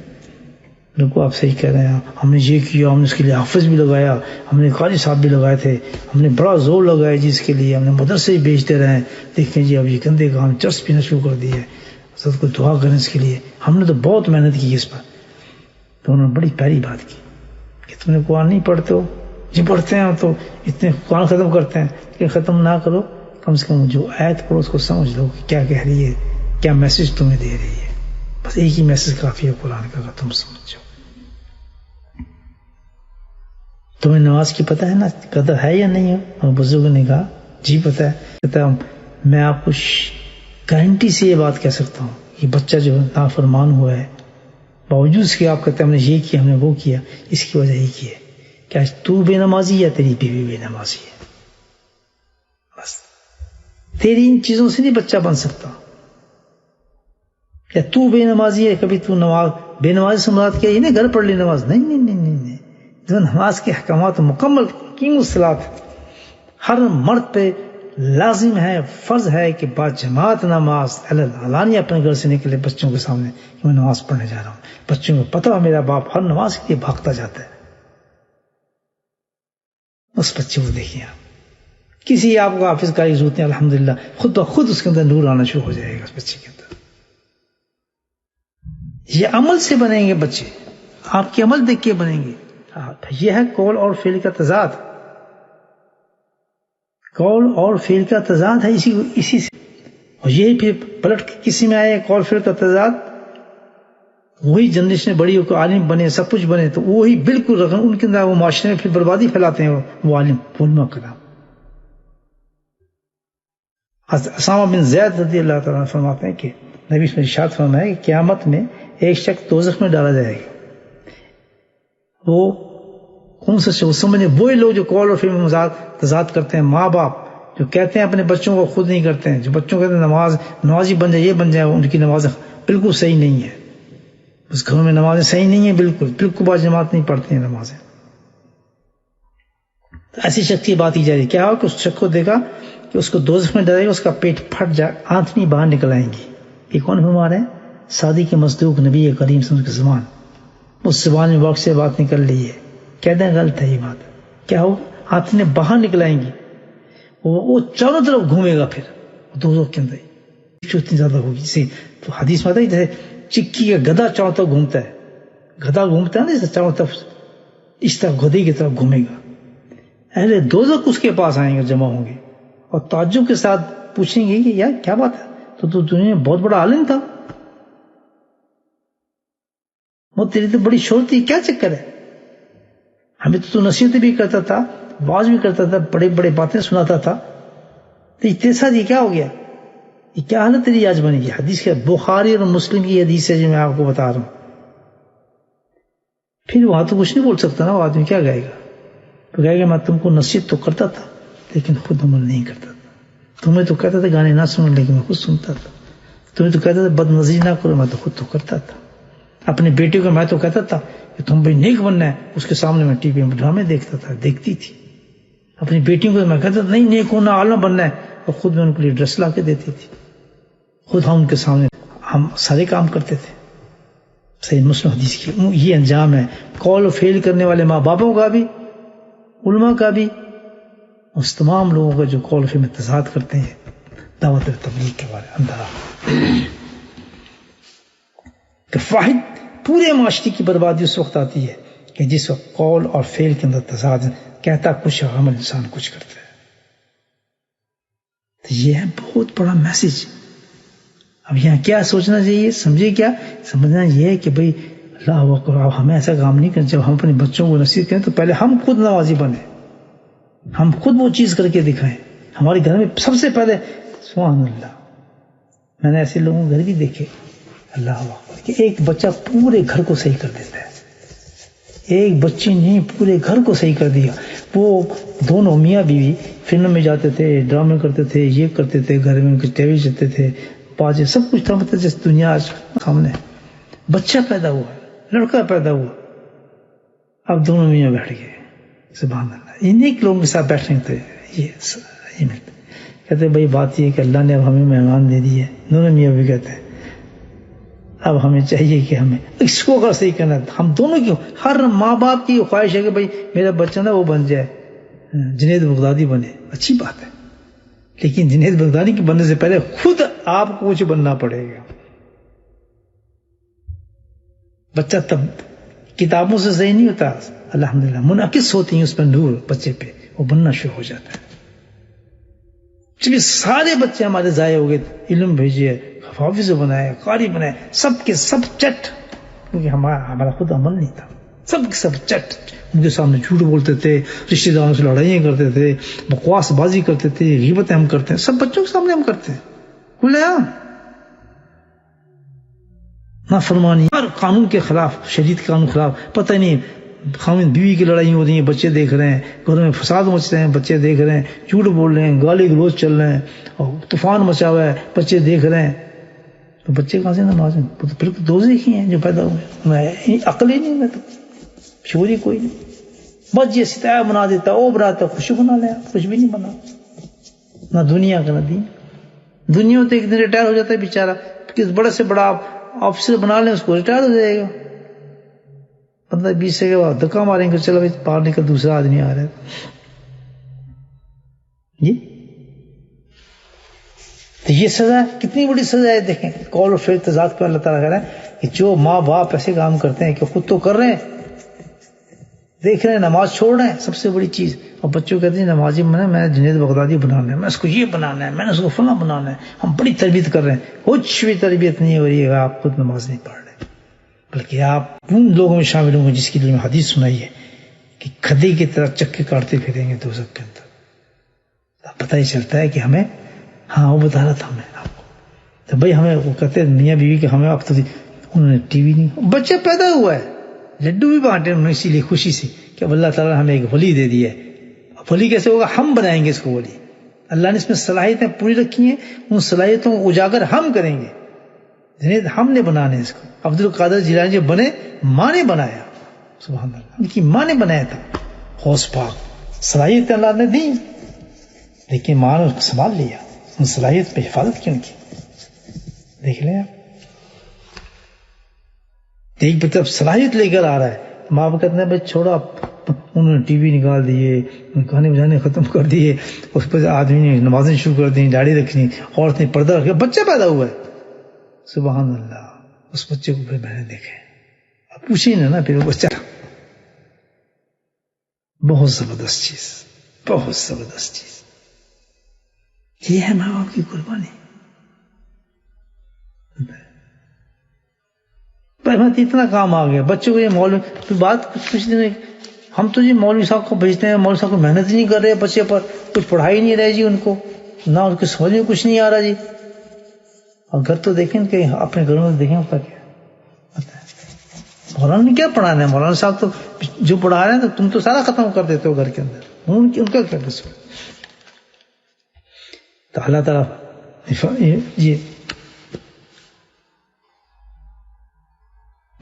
Speaker 1: بالکل آپ صحیح کہہ رہے ہیں، ہم نے یہ کیا، ہم نے اس کے لیے حافظ بھی لگایا، ہم نے قاری صاحب بھی لگائے تھے، ہم نے بڑا زور لگایا جی اس کے لیے، ہم نے مدرسے ہی بیچتے رہے، دیکھیں جی اب یہ گندے کام چرس پینا شروع کر دی ہے، حضرت کو دعا کریں اس کے لیے، ہم نے تو بہت محنت کی اس پر۔ تو انہوں نے بڑی پیاری بات کی کہ تم نے قرآن نہیں پڑھتے ہو؟ جی پڑھتے ہیں تو اتنے قرآن ختم کرتے ہیں، کہ ختم نہ کرو، کم سے کم جو آیت پڑھو اس کو سمجھ لو کہ کیا کہہ رہی ہے، کیا میسج تمہیں دے رہی ہے، بس ایک ہی میسج کافی ہے قرآن کا، اگر تم سمجھو۔ تمہیں نماز کی پتہ ہے نا قدر ہے یا نہیں ہے؟ اور بزرگ نے کہا جی پتہ ہے۔ کہتا میں آپ کو گارنٹی سے یہ بات کہہ سکتا ہوں کہ بچہ جو نافرمان ہوا ہے، باوجود اس کے آپ کہتے ہیں ہم نے یہ کیا، ہم نے وہ کیا، اس کی وجہ یہ کی ہے کہ آج تو بے نمازی یا تیری بیوی بے نمازی ہے، بس تیری ان چیزوں سے نہیں بچہ بن سکتا۔ یا تو بے نمازی ہے، کبھی تو نماز بے نمازی سے مراد کیا یہ نہیں گھر پڑھ لی نماز، نہیں نہیں نہیں نہیں نہیں، جو نماز کے احکامات مکمل قیم الصلاۃ ہر مرد پہ لازم ہے، فرض ہے کہ با جماعت نماز علانیہ اپنے گھر سے نکلے بچوں کے سامنے کہ میں نماز پڑھنے جا رہا ہوں، بچوں کو پتہ ہے میرا باپ ہر نماز کے لیے بھاگتا جاتا ہے، اس بچے کو دیکھیے آپ، کسی آپ کو حافظ کا ضرورت نہیں، الحمدللہ خود بخود اس کے اندر نور آنا شروع ہو جائے گا اس بچے کے اندر۔ یہ عمل سے بنیں گے بچے، آپ کے عمل دیکھ کے بنیں گے۔ یہ ہے قول اور فعل کا تضاد، قول اور فعل کا تضاد ہے اسی سے، اور یہی پھر پلٹ کے کسی میں آئے قول فعل کا تضاد، وہی جنریشن بڑی ہو کے عالم بنے، سب کچھ بنے، تو وہی بالکل رقم ان کے اندر وہ معاشرے میں پھر بربادی پھیلاتے ہیں وہ عالم علماء کرام۔ اسامہ بن زید رضی اللہ تعالیٰ عنہ فرماتے ہیں کہ نبی اس میں ارشاد فرمایا کہ قیامت میں ایک شخص دوزخ میں ڈالا جائے گا، وہ کون سا شخص سمجھے وہی لوگ جو قول اور فعل میں تضاد کرتے ہیں، ماں باپ جو کہتے ہیں اپنے بچوں کو خود نہیں کرتے ہیں، جو بچوں کہتے ہیں نمازی بن جائے، یہ بن جائے، ان کی نماز بالکل صحیح نہیں ہے، اس گھروں میں نمازیں صحیح نہیں ہیں، بالکل با جماعت نہیں پڑھتی ہیں نمازیں۔ تو ایسی شخص کی بات کی جا رہی ہے، کیا ہو کہ اس شخص کو دیکھا کہ اس کو دوزخ میں ڈالے گا، اس کا پیٹ پھٹ جائے، آنتنی باہر نکل آئیں گی۔ یہ کون فرما رہے ہیں؟ صادق مصدوق نبی کریم صلی اللہ علیہ وسلم کی زبان، اس زبان میں واقع سے بات نکل رہی ہے، کہتے ہیں غلط ہے یہ بات، کیا ہو آنتیں باہر نکل آئیں گی، وہ چاروں طرف گھومے گا، پھر دوزخ کے اندر جو اتنی زیادہ ہوگی. جیسے تو حدیث میں آتا ہے جیسے چکی کا گدھا چاروں طرف گھومتا ہے، گدھا گھومتا ہے نا جیسے چاروں طرف، اس طرح گدھے کی طرف گھومے گا. اہل دوزخ اس کے پاس آئیں گے، جمع ہوں گے اور تعجب کے ساتھ پوچھیں گے کہ یار کیا بات ہے، تو دنیا میں بہت بڑا عالم تھا، وہ تیری تو بڑی شہرت تھی، کیا چکر ہے؟ ہمیں تو نصیحت بھی کرتا تھا، واز بھی کرتا تھا، بڑے بڑے باتیں سناتا تھا، تو تیرے ساتھ یہ کیا ہو گیا؟ یہ کیا حالت تیری آج بنے گی؟ حدیث کے بخاری اور مسلم کی حدیث ہے جو میں آپ کو بتا رہا ہوں. پھر وہاں تو کچھ نہیں بول سکتا نا، وہ آدمی کیا گائے گا؟ تو کہے گا میں تم کو نصیحت تو کرتا تھا لیکن خود عمل نہیں کرتا تھا، تمہیں تو کہتا تھا گانے نہ سنو لیکن میں خود سنتا تھا، تمہیں تو کہتا تھا بد نظری نہ کرو، میں تو خود تو کرتا تھا. اپنے بیٹے کو میں تو کہتا تھا کہ تم بھائی نیک بننا ہے، اس کے سامنے میں ٹی وی میں ڈرامے دیکھتا تھا، دیکھتی تھی. اپنی بیٹیوں کو میں کہتا تھا نہیں نیک ہونا، عالم بننا ہے، اور خود میں ان کے لیے ڈریس لا کے دیتی تھی، خود ہم ان کے سامنے ہم سارے کام کرتے تھے. صحیح مسلم حدیث کی یہ انجام ہے قول و فعل کرنے والے ماں باپوں کا بھی، علماء کا بھی، اس تمام لوگوں کا جو قول و فعل میں تضاد کرتے ہیں دعوت تبلیغ کے بارے اندر. کہ واحد پورے معاشرے کی بربادی اس وقت آتی ہے کہ جس وقت قول اور فعل کے اندر تضاد، کہتا کچھ عمل انسان کچھ کرتا ہے. تو یہ ہے بہت بڑا میسج. اب یہاں کیا سوچنا چاہیے؟ سمجھے کیا سمجھنا یہ ہے کہ بھئی اللہ اکبر، ہمیں ایسا کام نہیں کرنا. جب ہم اپنے بچوں کو نصیحت کریں تو پہلے ہم خود نمازی بنیں، ہم خود وہ چیز کر کے دکھائیں. ہمارے گھر میں سب سے پہلے سبحان اللہ، میں نے ایسے لوگوں گھر بھی دیکھے اللہ اکبر کہ ایک بچہ پورے گھر کو صحیح کر دیتا ہے. ایک بچی نے پورے گھر کو صحیح کر دیا. وہ دونوں میاں بیوی فلم میں جاتے تھے، ڈرامے کرتے تھے، یہ کرتے تھے، گھر میں ان کے ٹی وی چلتے تھے، باجے سب کچھ تھا، مطلب جس دنیا آج سامنے. بچہ پیدا ہوا، لڑکا پیدا ہوا، اب دونوں میاں بیٹھ گئے. سبحان اللہ، انہیں لوگوں کے ساتھ بیٹھنے تھے یہ ملتے. کہتے بھائی بات یہ کہ اللہ نے اب ہمیں مہمان دے دی ہے. دونوں میاں بھی کہتے ہیں اب ہمیں چاہیے کہ ہمیں اس کو اگر صحیح کرنا ہے. ہم دونوں کی، ہر ماں باپ کی خواہش ہے کہ بھائی میرا بچہ نا وہ بن جائے، جنید بغدادی بنے. اچھی بات ہے، لیکن جنید بغدادی کے بننے سے پہلے خود آپ کو کچھ بننا پڑے گا. بچہ تب کتابوں سے صحیح نہیں ہوتا، الحمدللہ منعکس ہوتی ہیں اس پر نور بچے پہ، وہ بننا شروع ہو جاتا ہے. چونکہ سارے بچے ہمارے ضائع ہو گئے، علم بھیجیے، حافظ بنائے، قاری بنائے، سب کے سب چٹ، کیونکہ ہمارا خود عمل نہیں تھا. سب کے سب چٹ، ان کے سامنے جھوٹ بولتے تھے، رشتہ داروں سے لڑائیاں کرتے تھے، بکواس بازی کرتے تھے، غیبتیں ہم کرتے ہیں، سب بچوں کے سامنے ہم کرتے ہیں. کھلے عام نافرمانی، ہر قانون کے خلاف، شریعت قانون کے خلاف. پتہ نہیں خاوند بیوی کی لڑائی ہو رہی ہیں، بچے دیکھ رہے ہیں، گھروں میں فساد مچ رہے ہیں، بچے دیکھ رہے ہیں، جھوٹ بول رہے ہیں، گالی گلوچ چل رہے ہیں، اور طوفان مچا ہوا ہے، بچے دیکھ رہے ہیں. تو بچے کہاں سے نماز میں؟ پھر تو دوزخی ہیں جو پیدا ہوئے. میں عقل ہی نہیں، میں تو شعور ہی کوئی نہیں. بس یہ ستایا بنا دیتا، او بناتا، خوشی بنا لیا، کچھ بھی نہیں بنا. نہ دنیا کا نہ دین. دنیا تو ایک دن ریٹائر ہو جاتا ہے بیچارہ، کس بڑے سے بڑا آفیسر بنا لیں اس کو، ریٹائر ہو جائے گا. 15-20 سے کے بعد دھکا ماریں گے، چلو باہر نکل، دوسرا آدمی آ رہا ہے. تو یہ سزا کتنی بڑی سزا ہے. دیکھیں قول و فعل تضاد پہ اللہ تعالیٰ کہہ رہا ہے کہ جو ماں باپ ایسے کام کرتے ہیں کہ خود تو کر رہے ہیں، دیکھ رہے ہیں، نماز چھوڑ رہے ہیں، سب سے بڑی چیز. اور بچوں کہتے ہیں نمازی میں نے جنید بغدادی بنانا ہے، میں اس کو یہ بنانا ہے، میں نے اس کو فلاں بنانا ہے. ہم بڑی تربیت کر رہے ہیں، کچھ بھی تربیت نہیں ہو رہی ہے. آپ خود نماز نہیں پڑھ رہے، بلکہ آپ ان لوگوں میں شامل ہوں گے جس کے لیے میں حدیث سنائی ہے کہ گدھے کی طرح چکے کاٹتے پھریں گے دوزخ کے اندر. پتہ ہی چلتا ہے کہ ہمیں، ہاں وہ بتا رہا تھا ہمیں آپ کو. تو بھائی ہمیں وہ کہتے ہیں میاں بیوی کہ ہمیں اب تو انہوں نے ٹی وی نہیں، بچہ پیدا ہوا ہے، لڈو بھی بانٹے انہوں نے اسی لیے خوشی سے کہ اب اللہ تعالیٰ نے ہمیں ایک ولی دے دیا ہے. ولی کیسے ہوگا؟ ہم بنائیں گے اس کو ولی. اللہ نے اس میں صلاحیتیں پوری رکھی ہیں، ان صلاحیتوں کو اجاگر ہم کریں گے. جنید ہم نے بنانے اس کو. عبد القادر جیلانی جب بنے، ماں نے بنایا، سبحان اللہ، ان کی ماں نے بنایا تھا. غوث پاک صلاحیتیں اللہ نے دی، لیکن ماں نے اس کو سنبھال لیا، ان صلاحیت پہ حفاظت کیوں کی. دیکھ لیں آپ، ایک طرف صلاحیت لے کر آ رہا ہے، ماں باپ کہتے ہیں بھائی چھوڑو، انہوں نے ٹی وی نکال دیے، گانے بجانے ختم کر دیے، اس پر آدمی نے نمازیں شروع کر دی، داڑھی رکھنی، عورت نے پردہ رکھا، بچہ پیدا ہوا ہے. سبحان اللہ. اس بچے کو پھر میں نے دیکھا، اب پوچھیں نا پھر وہ بچہ. بہت زبردست چیز، بہت زبردست چیز. یہ ہے ماں باپ کی قربانی. اتنا کام آ گیا بچوں کو. یہ مولوی بات کچھ دن، ہم تو جی مولوی صاحب کو بھیجتے ہیں، مولوی صاحب کو محنت نہیں کر رہے بچے پر، کچھ پڑھائی نہیں رہے جی، ان کو نہ ان کے سمجھ میں کچھ نہیں آ رہا جی. اور گھر تو دیکھیں کہ اپنے گھروں میں دیکھیں اس کا کیا مولانا نے کیا پڑھانا ہے. مولانا صاحب تو جو پڑھا رہے ہیں تو تم تو سارا ختم کر دیتے ہو گھر کے اندر، ان کا کیا قصور. تو اللہ تعالیٰ یہ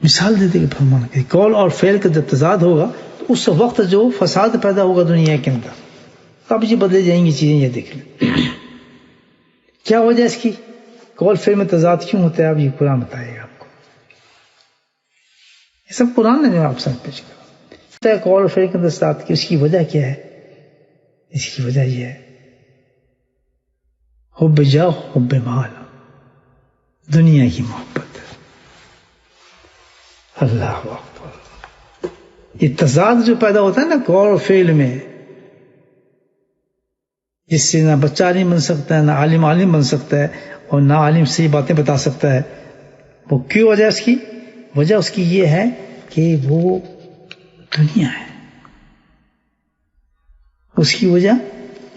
Speaker 1: مثال دیتے کہ فرمانا کہ قول اور فعل کا جب تضاد ہوگا تو اس وقت جو فساد پیدا ہوگا دنیا کے اندر، اب یہ بدلے جائیں گی چیزیں. یہ دیکھ لیں کیا وجہ اس کی، قول فعل میں تضاد کیوں ہوتا ہے. اب یہ قرآن بتائے گا آپ کو. یہ سب قرآن نے جو آپ ساتھ پیش کرا. قول اور فعل کے اندر تضاد کی اس کی وجہ کیا ہے؟ اس کی وجہ یہ ہے حب جاہ حب مال، دنیا کی محبت. اللہ اکبر. یہ تضاد جو پیدا ہوتا ہے نا قول اور فعل میں، جس سے نہ بچہ عالم بن سکتا ہے، نہ عالم بن سکتا ہے، اور نہ عالم سے باتیں بتا سکتا ہے. وہ کیوں وجہ اس کی؟ وجہ اس کی یہ ہے کہ وہ دنیا ہے. اس کی وجہ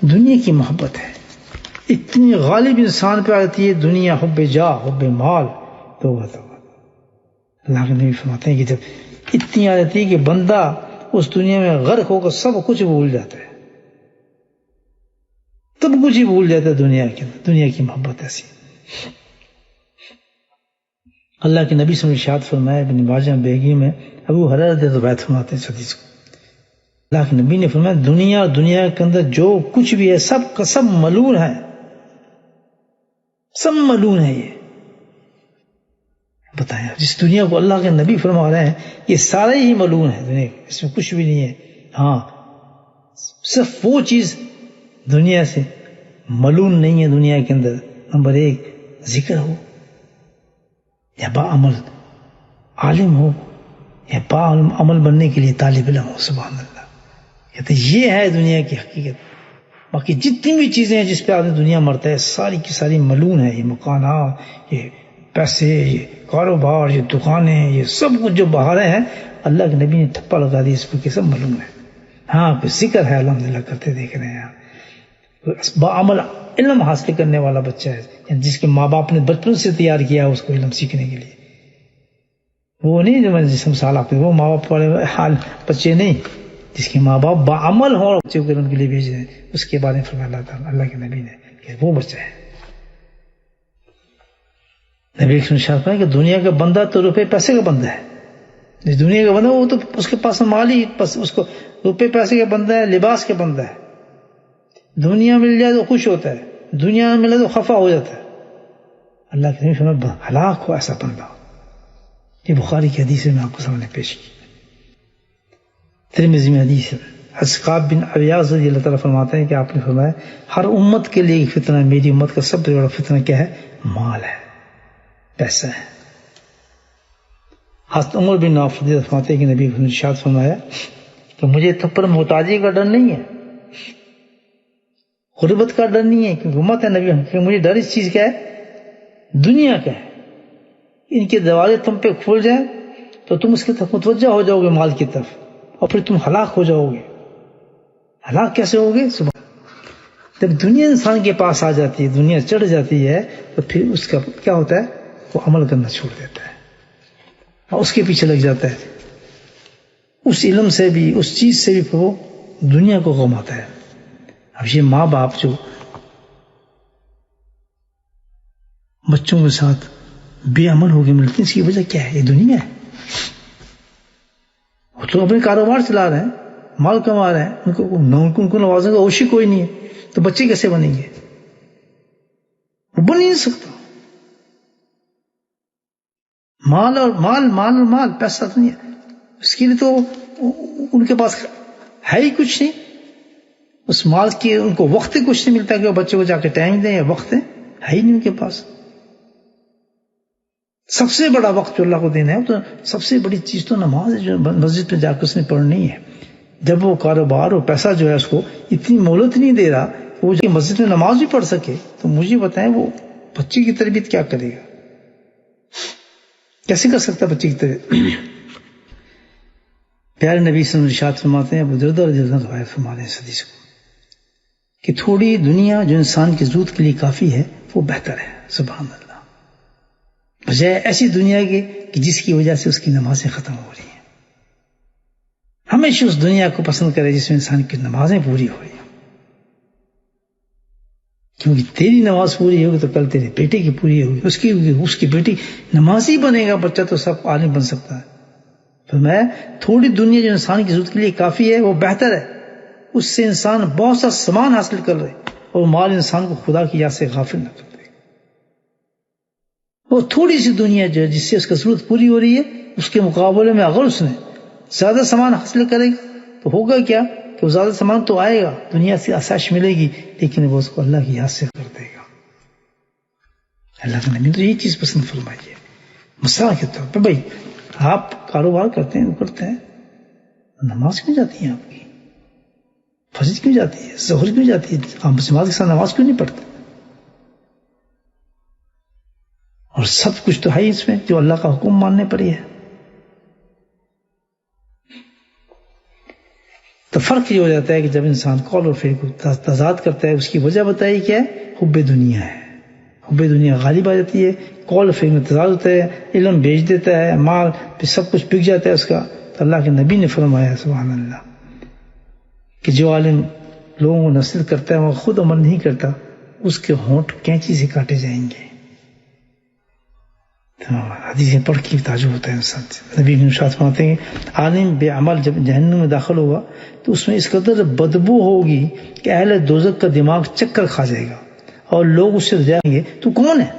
Speaker 1: دنیا کی محبت ہے. اتنی غالب انسان پہ آتی ہے دنیا، حب جاہ حب مال. تو اللہ کے نبی فرماتے ہیں کہ جب اتنی آ جاتی ہے کہ بندہ اس دنیا میں غرق ہو کر سب کچھ بھول جاتا ہے، تب کچھ ہی بھول جاتا ہے دنیا کے اندر. دنیا کی محبت ایسی. اللہ کے نبی صلی اللہ علیہ وسلم ارشاد فرمایا ابن ماجہ بیگی میں، ابو ہریرہ رضی اللہ عنہ فرماتے ہیں اس حدیث کو. اللہ کے نبی نے فرمایا دنیا اور دنیا کے اندر جو کچھ بھی ہے سب کا سب ملعون ہے، سب ملعون ہے. یہ بتائیں جس دنیا کو اللہ کے نبی فرما رہے ہیں یہ سارے ہی ملعون ہے دنیا، اس میں کچھ بھی نہیں ہے. ہاں صرف وہ چیز دنیا سے ملعون نہیں ہے دنیا کے اندر، نمبر 1 ذکر ہو، یا با عمل عالم ہو، یا با عمل بننے کے لیے طالب علم ہو. سبحان اللہ. کہتے یہ ہے دنیا کی حقیقت. باقی جتنی بھی چیزیں ہیں جس پہ آدمی دنیا مرتا ہے ساری کی ساری ملعون ہے. یہ مکانات، یہ پیسے، یہ کاروبار، یہ دکانیں، یہ سب کچھ جو بہارے ہیں اللہ کے نبی نے تھپا لگا دی اس پر کہ سب ملعون ہے. ہاں کوئی ذکر ہے الحمدللہ کرتے دیکھ رہے ہیں. بعمل علم حاصل کرنے والا بچہ ہے، یعنی جس کے ماں باپ نے بچپن سے تیار کیا اس کو علم سیکھنے کے لیے. وہ نہیں جو میں جس مثال آپ وہ ماں باپ والے حال بچے نہیں، جس کے ماں باپ بعمل ہوں اور بچے کو علم کے لیے بھیج رہے ہیں، اس کے بارے میں فرمایا اللہ تعالیٰ اللہ کے نبی نے کہ وہ بچہ ہے. نبی نے ارشاد فرمایا کہ دنیا کا بندہ تو روپے پیسے کا بندہ ہے. جس دنیا کا بندہ وہ تو اس کے پاس مال ہی، بس اس کو روپے پیسے کا بندہ ہے، لباس کا بندہ ہے. دنیا مل جائے تو خوش ہوتا ہے، دنیا میں ملے تو خفا ہو جاتا ہے. اللہ کے نبی فرمایا ہلاک ہو ایسا بندہ. یہ بخاری کی حدیث میں آپ کو سامنے پیش کی. ترمذی میں حدیث ہے، اسقاب بن عیاض رضی اللہ تعالیٰ فرماتے ہیں کہ آپ نے فرمایا ہر امت کے لیے ایک فتنہ، میری امت کا سب سے بڑا فتنہ کیا ہے؟ مال ہے، پیسہ ہے. حضرت عمر بن عاص رضی اللہ عنہ فرماتے ہیں کہ نبی نے ارشاد فرمایا کہ مجھے تم پر محتاجی کا ڈر نہیں ہے، غربت کا ڈر نہیں ہے، کیونکہ امت ہے نبی کہ مجھے ڈر اس چیز کا ہے، دنیا کا ہے. ان کے دروازے تم پہ کھول جائیں تو تم اس کی طرف متوجہ ہو جاؤ گے، مال کی طرف، اور پھر تم ہلاک ہو جاؤ گے. ہلاک کیسے ہوگے؟ جب دنیا انسان کے پاس آ جاتی ہے، دنیا چڑھ جاتی ہے، تو پھر اس کا کیا ہوتا ہے؟ وہ عمل کرنا چھوڑ دیتا ہے اور اس کے پیچھے لگ جاتا ہے. اس علم سے بھی، اس چیز سے بھی وہ دنیا کو غم آتا ہے. اب یہ ماں باپ جو بچوں کے ساتھ بے عمل ہو کے ملتے ہیں، اس کی وجہ کیا ہے؟ یہ دنیا ہے. وہ تو اپنے کاروبار چلا رہے ہیں، مال کما رہے ہیں، ان کو نوازنے کا ہوش ہی کوئی نہیں ہے، تو بچے کیسے بنیں گے؟ وہ بن ہی نہیں سکتا. مال اور مال، مال اور مال، پیسہ تو نہیں ہے. اس کے لیے تو ان کے پاس ہے ہی کچھ نہیں، اس مال کی ان کو وقت ہی کچھ نہیں ملتا کہ وہ بچے کو جا کے ٹائم دیں یا وقت ہے ہی نہیں ان کے پاس. سب سے بڑا وقت جو اللہ کو دینا ہے تو سب سے بڑی چیز تو نماز ہے جو مسجد میں جا کے اس نے پڑھنی ہے. جب وہ کاروبار اور پیسہ جو ہے اس کو اتنی مہلت نہیں دے رہا کہ وہ مسجد میں نماز بھی پڑھ سکے، تو مجھے بتائیں وہ بچے کی تربیت کیا کرے گا؟ کیسے کر سکتا بچے کی تربیت؟ پیارے نبی صلی اللہ علیہ وسلم ارشاد فرماتے ہیں، ابو درداء رضی اللہ عنہ روایت فرماتے ہیں اس حدیث کو کہ تھوڑی دنیا جو انسان کی ضرورت کے لیے کافی ہے وہ بہتر ہے. سبحان اللہ. بجائے ایسی دنیا کی کہ جس کی وجہ سے اس کی نمازیں ختم ہو رہی ہیں. ہمیشہ اس دنیا کو پسند کرے جس میں انسان کی نمازیں پوری ہو رہی ہیں، کیونکہ تیری نماز پوری ہوگی تو کل تیرے بیٹے کی پوری ہوگی، اس کی بیٹی نمازی بنے گا، بچہ تو سب عالم بن سکتا ہے. فرمایا تھوڑی دنیا جو انسان کی ضرورت کے لیے کافی ہے وہ بہتر ہے، اس سے انسان بہت سا سامان حاصل کر رہے اور مال انسان کو خدا کی یاد سے غافل نہ کر دے. وہ تھوڑی سی دنیا جو ہے جس سے اس کی ضرورت پوری ہو رہی ہے، اس کے مقابلے میں اگر اس نے زیادہ سامان حاصل کرے گا تو ہوگا کیا کہ وہ زیادہ سامان تو آئے گا، دنیا سے آسائش ملے گی، لیکن وہ اس کو اللہ کی یاد سے کر دے گا. اللہ کا نبی تو یہی چیز پسند فرمائیے. مثال کے طور پہ بھائی آپ کاروبار کرتے ہیں، وہ کرتے ہیں، نماز کیوں جاتی ہے آپ کی؟ فجر کیوں جاتی ہے؟ ظہر کیوں جاتی ہے؟ آپ مسلمان کے ساتھ نماز کیوں نہیں پڑھتے؟ اور سب کچھ تو ہے اس میں جو اللہ کا حکم ماننے پر ہی ہے. تو فرق یہ ہو جاتا ہے کہ جب انسان قول اور فعل کو تضاد کرتا ہے، اس کی وجہ بتائی کیا ہے؟ حب دنیا ہے. حب دنیا غالب آ جاتی ہے، قول اور فعل میں تضاد ہوتا ہے، علم بیچ دیتا ہے، مال پہ سب کچھ بک جاتا ہے اس کا. تو اللہ کے نبی نے فرمایا سبحان اللہ کہ جو عالم لوگوں کو نصیحت کرتا ہے وہ خود عمل نہیں کرتا، اس کے ہونٹ کینچی سے کاٹے جائیں گے. حدیثیں پڑھ کے تعجب ہوتا ہے انسان سے. نبی ارشاد فرماتے ہیں عالم بے عمل جب جہنم میں داخل ہوگا تو اس میں اس قدر بدبو ہوگی کہ اہل دوزخ کا دماغ چکر کھا جائے گا اور لوگ اس سے جائیں گے تو کون ہے؟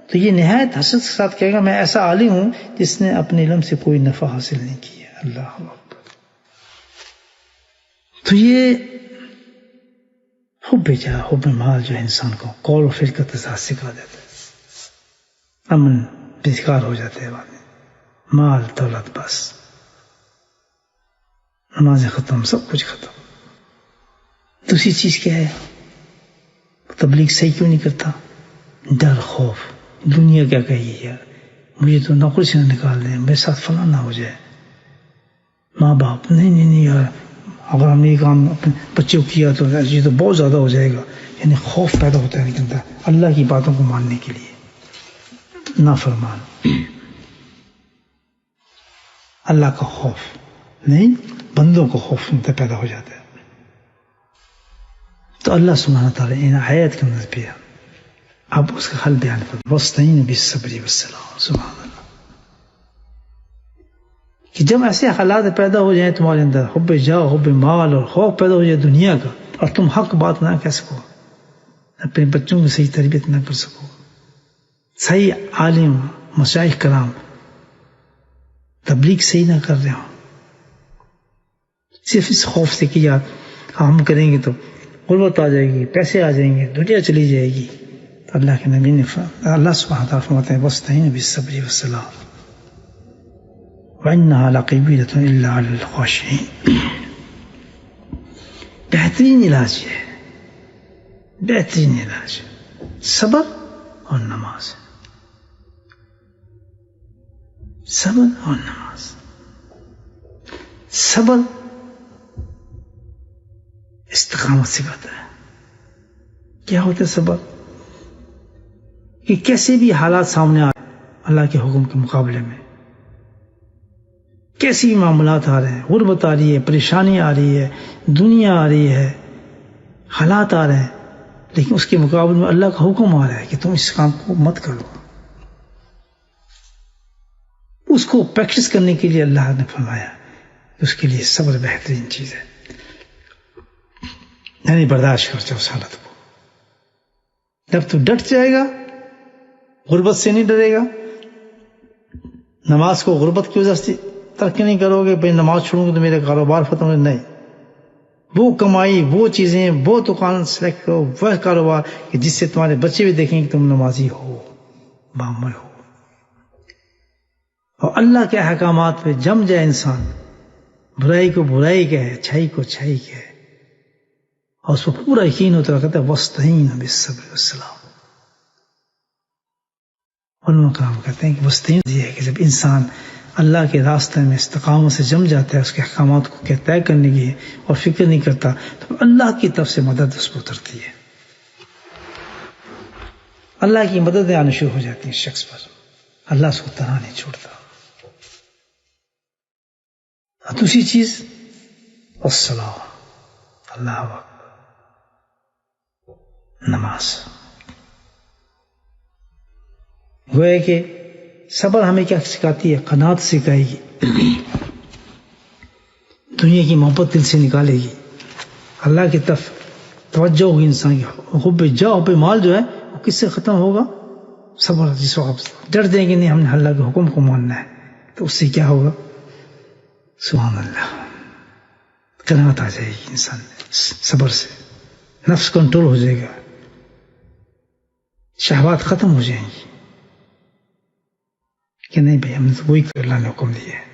Speaker 1: تو یہ نہایت حسرت کے ساتھ کہے گا میں ایسا عالم ہوں جس نے اپنے علم سے کوئی نفع حاصل نہیں کیا. اللہ اکبر. تو یہ حب جاہ حب مال جو ہے انسان کو قول و فعل کا تضاد سکھا دیتا ہے. امن بیکار ہو جاتے ہیں، بعد میں مال دولت بس نمازیں ختم، سب کچھ ختم. دوسری چیز کیا ہے؟ تبلیغ صحیح کیوں نہیں کرتا؟ ڈر، خوف، دنیا کیا کہے گی یار، مجھے تو نوکری سے نہ نکال دیں، میرے ساتھ فلاں نہ ہو جائے، ماں باپ نہیں یار اگر ہم نے یہ کام اپنے بچے کو کیا تو یہ تو بہت زیادہ ہو جائے گا. یعنی خوف پیدا ہوتا ہے ان کے اندر اللہ کی باتوں کو ماننے کے لیے. نافرمان، اللہ کا خوف نہیں، بندوں کو خوف پیدا ہو جاتا ہے. تو اللہ سبحانہ تعالیٰ ان آیات کے اندر بھی اب اس کا حل بیان کرو، وَاسْتَعِینُوا بِالصَّبْرِ وَالصَّلَاةِ. سبحان اللہ. کہ جب ایسے حالات پیدا ہو جائیں تمہارے اندر، حب جاہ، حب مال اور خوف پیدا ہو جائے دنیا کا، اور تم حق بات نہ کہہ سکو، اپنے بچوں کی صحیح تربیت نہ کر سکو، صحیح عالم مشائخ کرام تبلیغ صحیح نہ کر رہے ہوں، صرف اس خوف سے کہ یار ہم کریں گے تو غربت آ جائے گی، پیسے آ جائیں گے، دنیا چلی جائے گی. تو اللہ کے نبی نے اللہ سبحانہ تعالیٰ فرماتے ہیں وَاسْتَعِینُوا بِالصَّبْرِ وَالصَّلَاةِ وَإِنَّهَا لَقَبِيلَةٌ إِلَّا عَلَى الْخَاشِعِينَ. بہترین علاج ہے، بہترین علاج صبر اور نماز. صبر اور نماز. صبر استقامت سکھاتا ہے. کیا ہوتا ہے صبر؟ کہ کیسے بھی حالات سامنے آ اللہ کے حکم کے مقابلے میں، کیسی بھی معاملات آ رہے ہیں، غربت آ رہی ہے، پریشانی آ رہی ہے، دنیا آ رہی ہے، حالات آ رہے ہیں، لیکن اس کے مقابلے میں اللہ کا حکم آ رہا ہے کہ تم اس کام کو مت کرو. اس کو پریکٹس کرنے کے لیے اللہ نے فرمایا اس کے لیے صبر بہترین چیز ہے. یعنی برداشت کر اس حالت کو. جب تو ڈٹ جائے گا، غربت سے نہیں ڈرے گا، نماز کو غربت کی وجہ سے ترک نہیں کرو گے، بھائی نماز چھوڑوں گے تو میرے کاروبار ختم ہو، نہیں، وہ کمائی، وہ چیزیں، وہ دکان سلیکٹ کرو، وہ کاروبار کہ جس سے تمہارے بچے بھی دیکھیں کہ تم نمازی ہو، بعمل ہو. اور اللہ کے احکامات پہ جم جائے انسان، برائی کو برائی کہے، اچھائی کو اچھائی کہے، اور اس کو پورا یقین ہوتا ہے. کہتا ہے وَاسْتَعِینُوا بِالصَّبْرِ وَالصَّلَاةِ. علماء کرام کہتے ہیں کہ وسطین یہ ہے کہ جب انسان اللہ کے راستے میں استقامت سے جم جاتا ہے، اس کے احکامات کو طے کرنے کی اور فکر نہیں کرتا، تو اللہ کی طرف سے مدد اس کو اترتی ہے. اللہ کی مددیں آنا شروع ہو جاتی ہیں شخص پر، اللہ اس کو تنہا نہیں چھوڑتا. اور دوسری چیز الصلاۃ، اللہ اکبر، نماز. گویا کہ صبر ہمیں کیا سکھاتی ہے؟ قناعت سکھائے گی، دنیا کی محبت دل سے نکالے گی، اللہ کی طرف توجہ ہوگی انسان کی. حب مال جو ہے وہ کس سے ختم ہوگا؟ صبر. جس وقت ڈر دیں گے نہیں ہم نے اللہ کے حکم کو ماننا ہے، تو اس سے کیا ہوگا؟ سبحان اللہ، قناعت آ جائے گی انسان. صبر سے نفس کنٹرول ہو جائے گا، شہوات ختم ہو جائیں گی کہ نہیں بھائی ہم نے تو وہی اللہ نے حکم دیا ہے.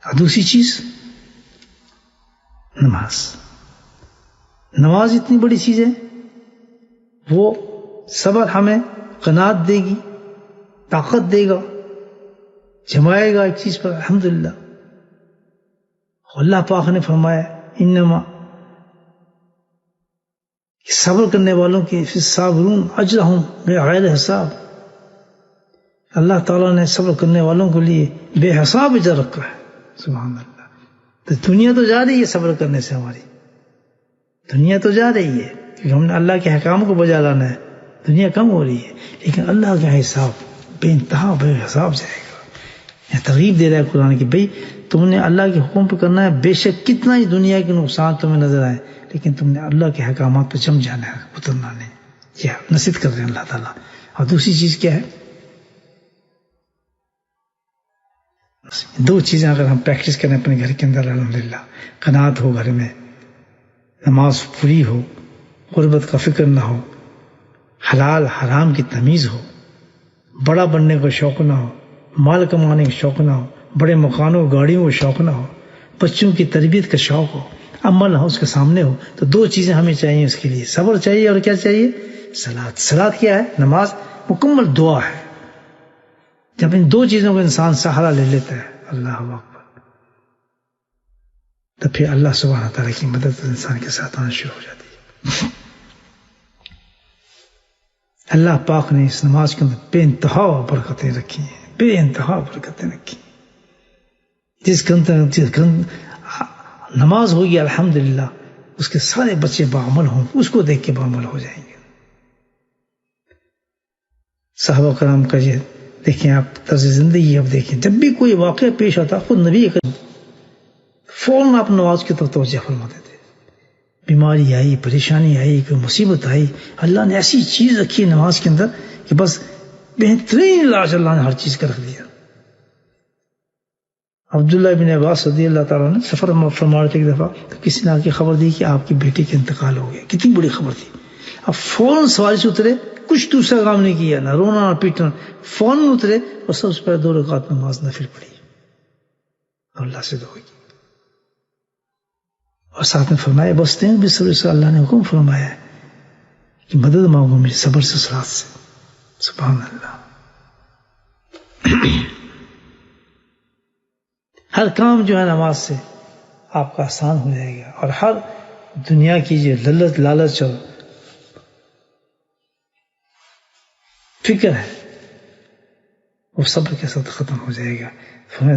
Speaker 1: اور دوسری چیز نماز. نماز اتنی بڑی چیز ہے، وہ صبر ہمیں قناعت دے گی، طاقت دے گا، جمائے گا ایک چیز پر. الحمدللہ اللہ پاک نے فرمایا انما صبر کرنے والوں کے صابرون اجرہم بغیر حساب. اللہ تعالیٰ نے صبر کرنے والوں کے لیے بے حساب اجر رکھا ہے. سبحان اللہ. تو دنیا تو جا رہی ہے صبر کرنے سے، ہماری دنیا تو جا رہی ہے کیونکہ ہم نے اللہ کے حکام کو بجا لانا ہے. دنیا کم ہو رہی ہے، لیکن اللہ کا حساب بے انتہا بے حساب جائے گا. یہ ترغیب دے رہا ہے قرآن کی، بھئی تم نے اللہ کے حکم پہ کرنا ہے، بے شک کتنا ہی دنیا کے نقصان تمہیں نظر آئے، لیکن تم نے اللہ کے حکامات پہ جم جانا ہے، اترنا نہیں. یہ نصیحت کر رہے ہیں اللہ تعالیٰ. اور دوسری چیز کیا ہے؟ دو چیزیں اگر ہم پریکٹس کریں اپنے گھر کے اندر، الحمدللہ قناعت ہو گھر میں، نماز پوری ہو، غربت کا فکر نہ ہو، حلال حرام کی تمیز ہو، بڑا بننے کا شوق نہ ہو، مال کمانے کا شوق نہ ہو، بڑے مکانوں گاڑیوں کا شوق نہ ہو، بچوں کی تربیت کا شوق ہو، عمل ہو اس کے سامنے ہو. تو دو چیزیں ہمیں چاہیے اس کے لیے، صبر چاہیے اور کیا چاہیے؟ صلاۃ. صلاۃ کیا ہے؟ نماز مکمل دعا ہے. جب ان دو چیزوں کو انسان سہارا لے لیتا ہے، اللہ اکبر، تو پھر اللہ سبحانہ تعالیٰ کی مدد انسان کے ساتھ آنا شروع ہو جاتی ہے. اللہ پاک نے اس نماز کے اندر بے انتہا برکتیں رکھی ہیں، بے انتہا برکتیں رکھی ہیں. جس نماز ہوگی الحمدللہ اس کے سارے بچے بعمل ہوں، اس کو دیکھ کے بعمل ہو جائیں گے. صحابہ کرام کا یہ دیکھیں آپ طرز زندگی، اب دیکھیں جب بھی کوئی واقعہ پیش ہوتا خود نبی فوراً آپ نماز کی طرف توجہ فرماتے تھے. بیماری آئی، پریشانی آئی، کوئی مصیبت آئی، اللہ نے ایسی چیز رکھی نماز کے اندر کہ بس بہترین علاج اللہ نے ہر چیز کا رکھ دیا. عبداللہ بن عباس رضی اللہ تعالیٰ نے سفر فرما رہے تھے ایک دفعہ، تو کسی نے آ کے خبر دی کہ آپ کی بیٹی کا انتقال ہو گیا. کتنی بڑی خبر تھی. اب فوراً سواری سے اترے، کچھ دوسرا کام نہیں کیا، نہ رونا نہ پیٹنا، فوراً اترے اور سب سے پہلے 2 رکعت نماز نفل پڑھی اور اللہ سے دعا کی. اور ساتھ میں فرمایا بستیں بھی صبر سے، اللہ نے حکم فرمایا ہے کہ مدد مانگو میری صبر سے، صلات سے. سبحان اللہ. ہر کام جو ہے نماز سے آپ کا آسان ہو جائے گا، اور ہر دنیا کی جو لالچ اور فکر ہے وہ صبر کے ساتھ ختم ہو جائے گا.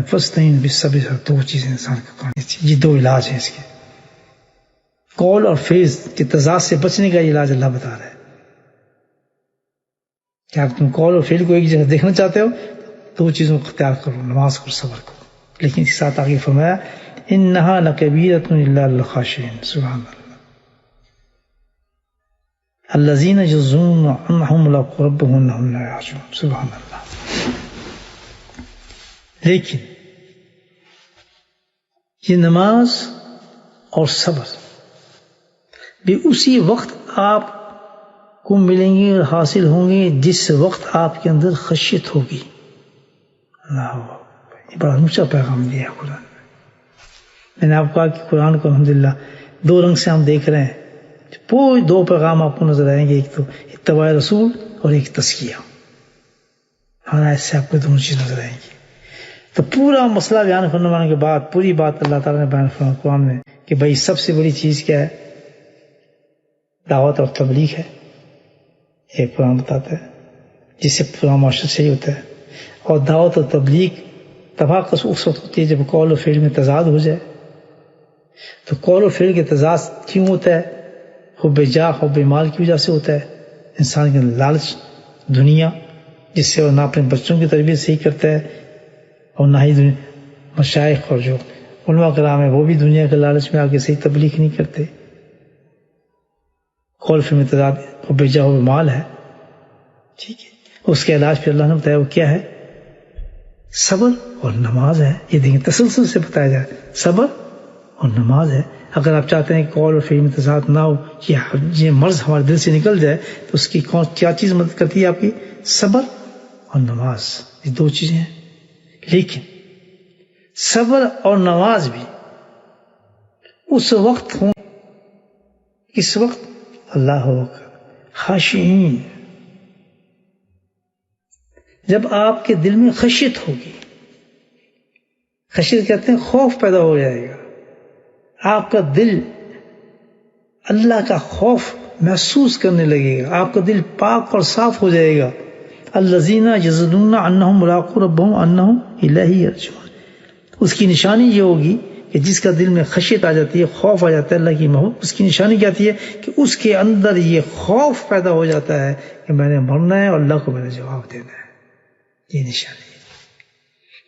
Speaker 1: فاستعین بالصبر. 2 چیزیں انسان کو کرنی چاہیے، یہ 2 علاج ہیں اس کے. قول اور فیض کے تضاد سے بچنے کا علاج اللہ بتا رہا ہے. کیا تم قول اور فیل کو ایک جگہ دیکھنا چاہتے ہو؟ 2 چیزوں کو اختیار کرو، نماز کو، صبر کو. لیکن اس کے ساتھ آگے فرمایا انہا لکبیرۃ الا للخاشعین. سبحان اللہ. الذین یظنون انہم ملاقو ربہم وانہم لا یحزنون. سبحان اللہ. لیکن یہ نماز اور صبر بھی اسی وقت آپ کو ملیں گے اور حاصل ہوں گے جس وقت آپ کے اندر خشیت ہوگی. اللہ یہ بڑا اونچا پیغام دیا قرآن. میں نے آپ کو کہا کہ قرآن کو الحمدللہ دو رنگ سے ہم دیکھ رہے ہیں. پورے دو پیغام آپ کو نظر آئیں گے, ایک تو اتباع رسول اور ایک تزکیہ. ہمارا ایسے آپ کو دونوں چیز نظر آئیں گی. تو پورا مسئلہ بیان فرمانے کے بعد پوری بات اللہ تعالیٰ نے بیان فرمایا قرآن میں کہ بھائی سب سے بڑی چیز کیا ہے؟ دعوت اور تبلیغ ہے. یہ قرآن بتاتا ہے جس سے پورا معاشرہ صحیح ہوتا ہے. اور دعوت اور تبلیغ تفاقس اس وقت ہوتی ہے جب قول و فعل میں تضاد ہو جائے. تو قول و فعل کے تضاد کیوں ہوتا ہے؟ حب جاہ حب مال کی وجہ سے ہوتا ہے. انسان کے لالچ دنیا جس سے وہ نہ اپنے بچوں کی تربیت صحیح کرتا ہے اور نہ ہی مشائخ اور جو علماء کرام ہیں وہ بھی دنیا کے لالچ میں آگے صحیح تبلیغ نہیں کرتے. قول فعل میں تضاد حب جاہ حب مال ہے. ٹھیک ہے, اس کے علاج پہ اللہ نے بتایا وہ کیا ہے؟ صبر اور نماز ہے. یہ دیکھیں تسلسل سے بتایا جائے صبر اور نماز ہے. اگر آپ چاہتے ہیں کہ قول اور فعل میں تضاد نہ ہو, یہ مرض ہمارے دل سے نکل جائے, تو اس کی کیا چیز مدد کرتی ہے آپ کی؟ صبر اور نماز. یہ دو چیزیں ہیں. لیکن صبر اور نماز بھی اس وقت ہوں, اس وقت اللہ خاشعین, جب آپ کے دل میں خشیت ہوگی. خشیت کہتے ہیں خوف پیدا ہو جائے گا. آپ کا دل اللہ کا خوف محسوس کرنے لگے گا. آپ کا دل پاک اور صاف ہو جائے گا. الذین یظنون انہم ملاقو ربہم انہم الیہ یرجعون. اس کی نشانی یہ ہوگی کہ جس کا دل میں خشیت آ جاتی ہے, خوف آ جاتا ہے اللہ کی محبت, اس کی نشانی کیا آتی ہے کہ اس کے اندر یہ خوف پیدا ہو جاتا ہے کہ میں نے مرنا ہے اور اللہ کو میں نے جواب دینا ہے. یہ نشانی ہے.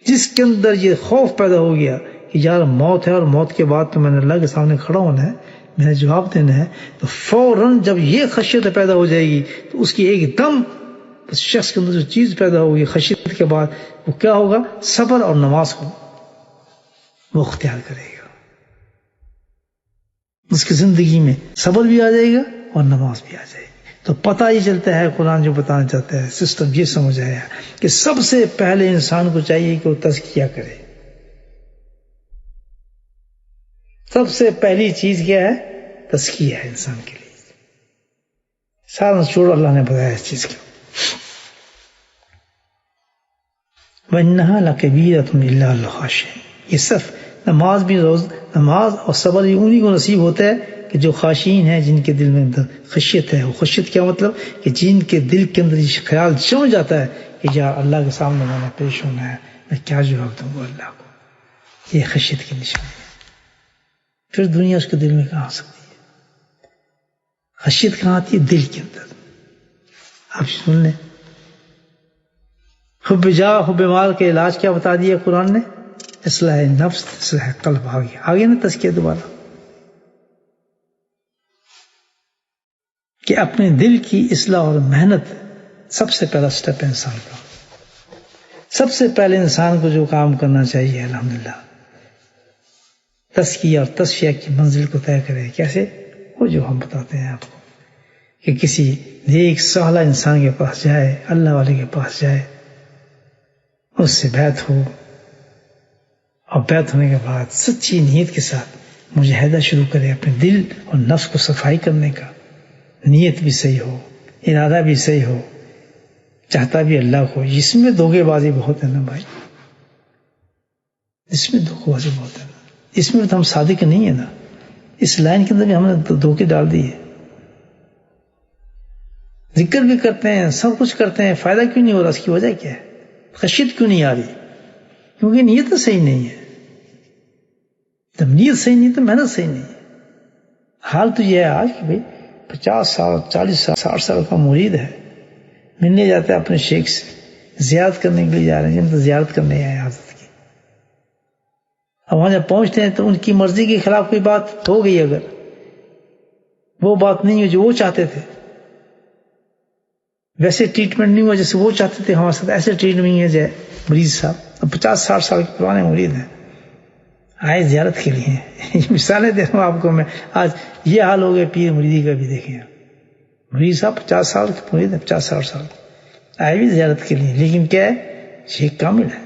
Speaker 1: جس کے اندر یہ خوف پیدا ہو گیا کہ یار موت ہے اور موت کے بعد تو میں نے اللہ کے سامنے کھڑا ہونا ہے, میں نے جواب دینا ہے, تو فوراً جب یہ خشیت پیدا ہو جائے گی تو اس کی ایک دم اس شخص کے اندر جو چیز پیدا ہوگی خشیت کے بعد وہ کیا ہوگا؟ صبر اور نماز کو وہ اختیار کرے گا. اس کی زندگی میں صبر بھی آ جائے گا اور نماز بھی آ جائے گی. تو پتہ ہی چلتا ہے قرآن جو بتانا چاہتا ہے, سسٹم یہ سمجھ آیا کہ سب سے پہلے انسان کو چاہیے کہ وہ تزکیہ کرے. سب سے پہلی چیز کیا ہے؟ تزکیہ ہے انسان کے لیے. سارا چھوڑ اللہ نے بتایا اس چیز کو. وَإِنَّهَا لَكَبِيرَةٌ إِلَّا عَلَى الْخَاشِعِينَ. یہ صرف نماز بھی نماز اور صبر یہ انہی کو نصیب ہوتا ہے کہ جو خاشعین ہیں, جن کے دل میں اندر خشیت ہے. وہ خشیت کیا مطلب؟ کہ جن کے دل کے اندر یہ خیال جم جاتا ہے کہ یار اللہ کے سامنے میں نے پیش ہونا ہے, میں کیا جواب دوں گا اللہ کو. یہ خشیت کی نشانی ہے. پھر دنیا اس کے دل میں کہاں آ سکتی ہے؟ خشیت کہاں آتی ہے؟ دل کے اندر. آپ سن لیں, حب جاہ حب مال کے علاج کیا بتا دیا قرآن نے؟ اصلاح نفس, اصلاح قلب. آگے نا تزکیہ دوبارہ کہ اپنے دل کی اصلاح اور محنت سب سے پہلا سٹیپ ہے انسان کا. سب سے پہلے انسان کو جو کام کرنا چاہیے الحمدللہ تزکیہ اور تصفیہ کی منزل کو طے کرے. کیسے؟ وہ جو ہم بتاتے ہیں آپ کو کہ کسی نیک صالح انسان کے پاس جائے, اللہ والے کے پاس جائے, اس سے بیعت ہو, اور بیعت ہونے کے بعد سچی نیت کے ساتھ مجاہدہ شروع کرے اپنے دل اور نفس کو صفائی کرنے کا. نیت بھی صحیح ہو, ارادہ بھی صحیح ہو, چاہتا بھی اللہ کو. اس میں دھوکے بازی بہت ہے نا بھائی, اس میں دھوکے بازی بہت ہے نا. اس میں تو ہم صادق نہیں ہیں نا. اس لائن کے اندر بھی ہم نے دھوکے ڈال دیے. ذکر بھی کرتے ہیں, سب کچھ کرتے ہیں, فائدہ کیوں نہیں ہو رہا؟ اس کی وجہ کیا ہے؟ خشیت کیوں نہیں آ رہی؟ کیونکہ نیت تو صحیح نہیں ہے. جب نیت صحیح نہیں تو محنت صحیح نہیں ہے. حال تو یہ ہے آج کہ بھائی 50 سال 40 سال 60 سال کا مرید ہے, ملنے جاتا ہے اپنے شیخ سے, زیارت کرنے کے لیے جا رہے ہیں, جن تو زیارت کرنے آئے حضرت کی. اب وہاں جب پہنچتے ہیں تو ان کی مرضی کے خلاف کوئی بات ہو گئی, اگر وہ بات نہیں ہوئی جو وہ چاہتے تھے, ویسے ٹریٹمنٹ نہیں ہوا جیسے وہ چاہتے تھے ہمارے ساتھ, ایسے ٹریٹمنٹ ہے جائے مریض صاحب 50-60 سال کے پرانے مرید ہیں, آئے زیارت کے لیے. مثالیں دے رہا ہوں آپ کو میں. آج یہ حال ہو گیا پیر مریدی کا بھی. دیکھیں مرید صاحب 50 سال کے مرید ہیں، 50-60 سال آئے بھی زیارت کے لیے، لیکن کیا ہے شیخ کامل ہے.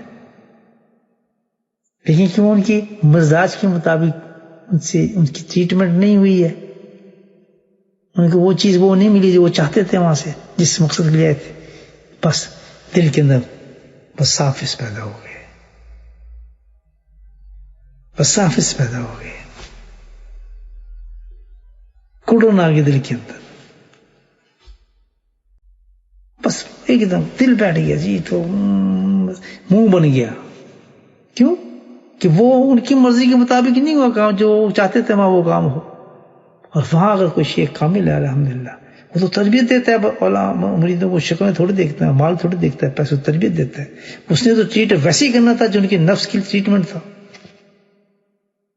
Speaker 1: لیکن کیوں ان کی مزاج کے مطابق ان کی ٹریٹمنٹ نہیں ہوئی ہے، ان کو وہ چیز وہ نہیں ملی جو وہ چاہتے تھے وہاں سے، جس مقصد کے لیے آئے تھے. بس دل کے اندر بس صافظ پیدا ہو گئے، بس صافظ پیدا ہو گئے، کڑن آ گئے دل کے اندر. بس ایک دم دل بیٹھ گیا جی، تو منہ بن گیا. کیوں کہ وہ ان کی مرضی کے مطابق نہیں ہوا کام، جو چاہتے تھے وہاں وہ کام ہو. اور وہاں اگر کوئی شیخ کامل ہے الحمدللہ، وہ تو تربیت دیتا ہے مریدوں کو، شکلیں تھوڑی دیکھتا ہے، مال تھوڑی دیکھتا ہے، پیسے تربیت دیتا ہے. اس نے تو ٹریٹ ویسے ہی کرنا تھا جو ان کے نفس کی ٹریٹمنٹ تھا.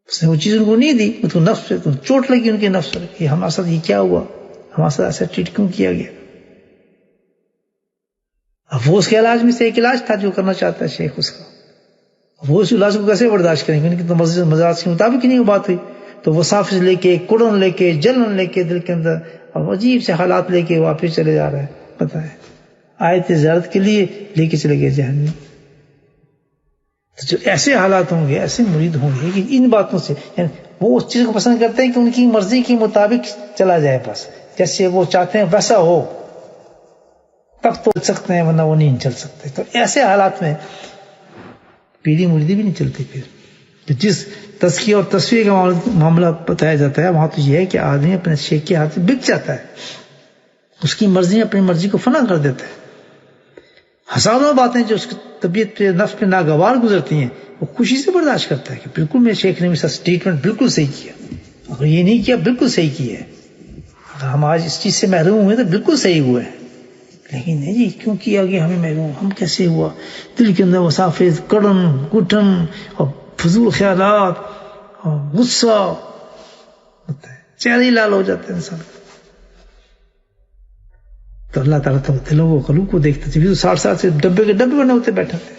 Speaker 1: اس نے وہ چیز ان کو نہیں دی، تو نفس پہ چوٹ لگی ان کے نفس پر کہ ہمارے ساتھ یہ کیا ہوا، ہمارے ساتھ ایسا ٹریٹ کیوں کیا گیا. اب وہ اس کے علاج میں سے ایک علاج تھا جو کرنا چاہتا ہے شیخ اس کا. وہ اس علاج کو کیسے برداشت کریں گے، ان کی تو مزاج کے مطابق ہی نہیں وہ بات ہوئی. تو وہ صافظ لے کے، کڑن لے کے، جلن لے کے دل کے اندر، اور عجیب سے حالات لے کے واپس چلے جا رہے ہیں. پتہ ہے آئے تھے زیارت کے لیے، لے کے چلے گئے جہنم. تو جو ایسے حالات ہوں گے، ایسے مرید ہوں گے کہ ان باتوں سے، یعنی وہ اس چیز کو پسند کرتے ہیں کہ ان کی مرضی کے مطابق چلا جائے، بس جیسے وہ چاہتے ہیں ویسا ہو، تب تو چل سکتے ہیں، ورنہ وہ نہیں چل سکتے. تو ایسے حالات میں پیری مریدی بھی نہیں چلتی. پھر تو جس تزکیہ اور تصفیہ کا معاملہ بتایا جاتا ہے، وہاں تو یہ ہے کہ آدمی اپنے شیخ کے ہاتھ سے بک جاتا ہے، اس کی مرضی اپنی مرضی کو فنا کر دیتا ہے. ہزاروں باتیں جو اس کی طبیعت پہ، نفس پہ ناگوار گزرتی ہیں، وہ خوشی سے برداشت کرتا ہے کہ بالکل میرے شیخ نے میرے ساتھ ٹریٹمنٹ بالکل صحیح کیا، اگر یہ نہیں کیا بالکل صحیح کیا ہے. اگر ہم آج اس چیز سے محروم ہوئے تو بالکل صحیح ہوئے ہیں، لیکن نہیں جی کیوں کیا گیا ہمیں محروم، ہم کیسے ہوا. دل کے اندر وسافظ، کڑن گٹن اور فضول خیالات اور غصہ ہوتا ہے، چہرے ہی لال ہو جاتے ہیں انسان. تو اللہ تعالیٰ تو دلوں کو، قلوب کو دیکھتے تھے. 60 سال سے ڈبے کے ڈبے بنے ہوتے بیٹھے تھے.